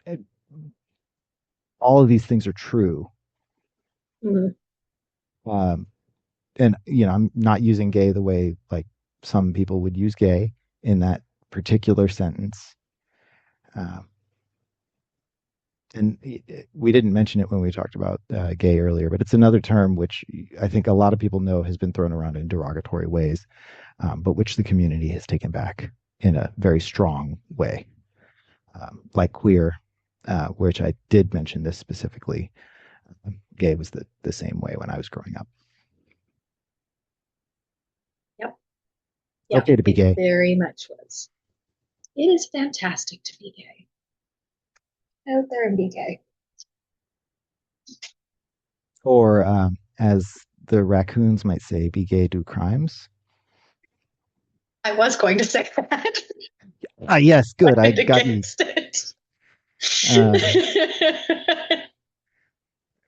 Speaker 1: It, all of these things are true.
Speaker 2: Mm-hmm.
Speaker 1: Um, and I'm not using gay the way like some people would use gay in that particular sentence. Um, and we didn't mention it when we talked about gay earlier, but it's another term which I think a lot of people know has been thrown around in derogatory ways, but which the community has taken back in a very strong way, like queer, which I did mention this specifically. Gay was the same way when I was growing up.
Speaker 2: Yep.
Speaker 1: It's
Speaker 2: Yep.
Speaker 1: okay to be
Speaker 2: It
Speaker 1: gay,
Speaker 2: very much was. It is fantastic to be gay. Out there and be gay.
Speaker 1: or as the raccoons might say, be gay, do crimes.
Speaker 2: I was going to say that.
Speaker 1: Ah, yes, good. I
Speaker 2: Went
Speaker 1: got you.
Speaker 2: against it.
Speaker 1: Uh,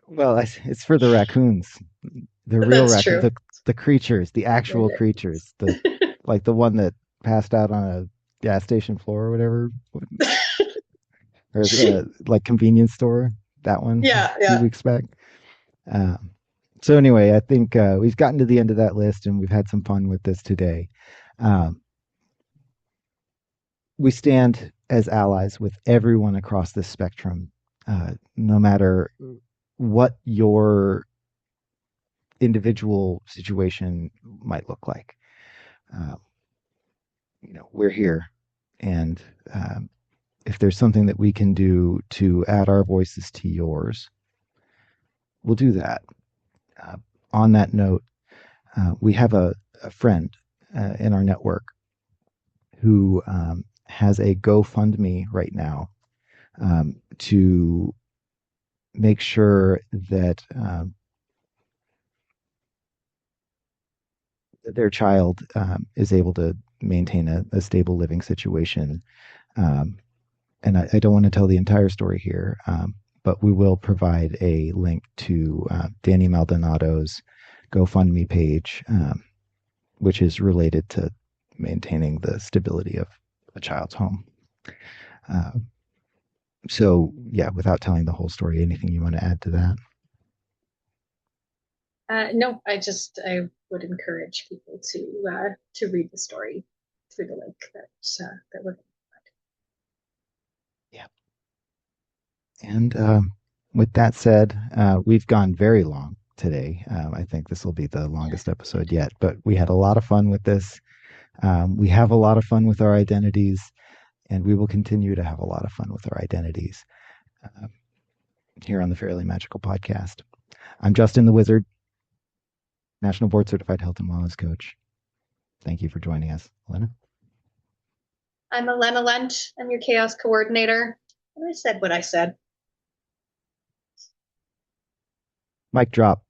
Speaker 1: well, it's for the raccoons, the real
Speaker 2: That's
Speaker 1: raccoon,
Speaker 2: true.
Speaker 1: the creatures, the actual
Speaker 2: It
Speaker 1: creatures, the like the one that passed out on a gas station floor or whatever, or the like convenience store. That one,
Speaker 2: yeah,
Speaker 1: a few
Speaker 2: yeah.
Speaker 1: weeks back. Um, so anyway, I think we've gotten to the end of that list, and we've had some fun with this today. Um, we stand as allies with everyone across this spectrum, no matter what your individual situation might look like. Uh, we're here, and if there's something that we can do to add our voices to yours, we'll do that. Uh, on that note, we have a friend in our network who has a GoFundMe right now to make sure that their child is able to maintain a stable living situation. Um, and I don't want to tell the entire story here, but we will provide a link to Dani Maldonado's GoFundMe page, which is related to maintaining the stability of a child's home. Uh, so, yeah, without telling the whole story, anything you want to add to that?
Speaker 2: No, I would encourage people to read the story through the link that we're.
Speaker 1: Yeah. And with that said, we've gone very long today. I think this will be the longest episode yet, but we had a lot of fun with this. We have a lot of fun with our identities, and we will continue to have a lot of fun with our identities uh, here on the Fairly Magical podcast. I'm Justin the Wizard, National Board Certified Health and Wellness Coach. Thank you for joining us, Elena.
Speaker 2: I'm Elena Lunt. I'm your chaos coordinator. And I said what I said.
Speaker 1: Mic drop.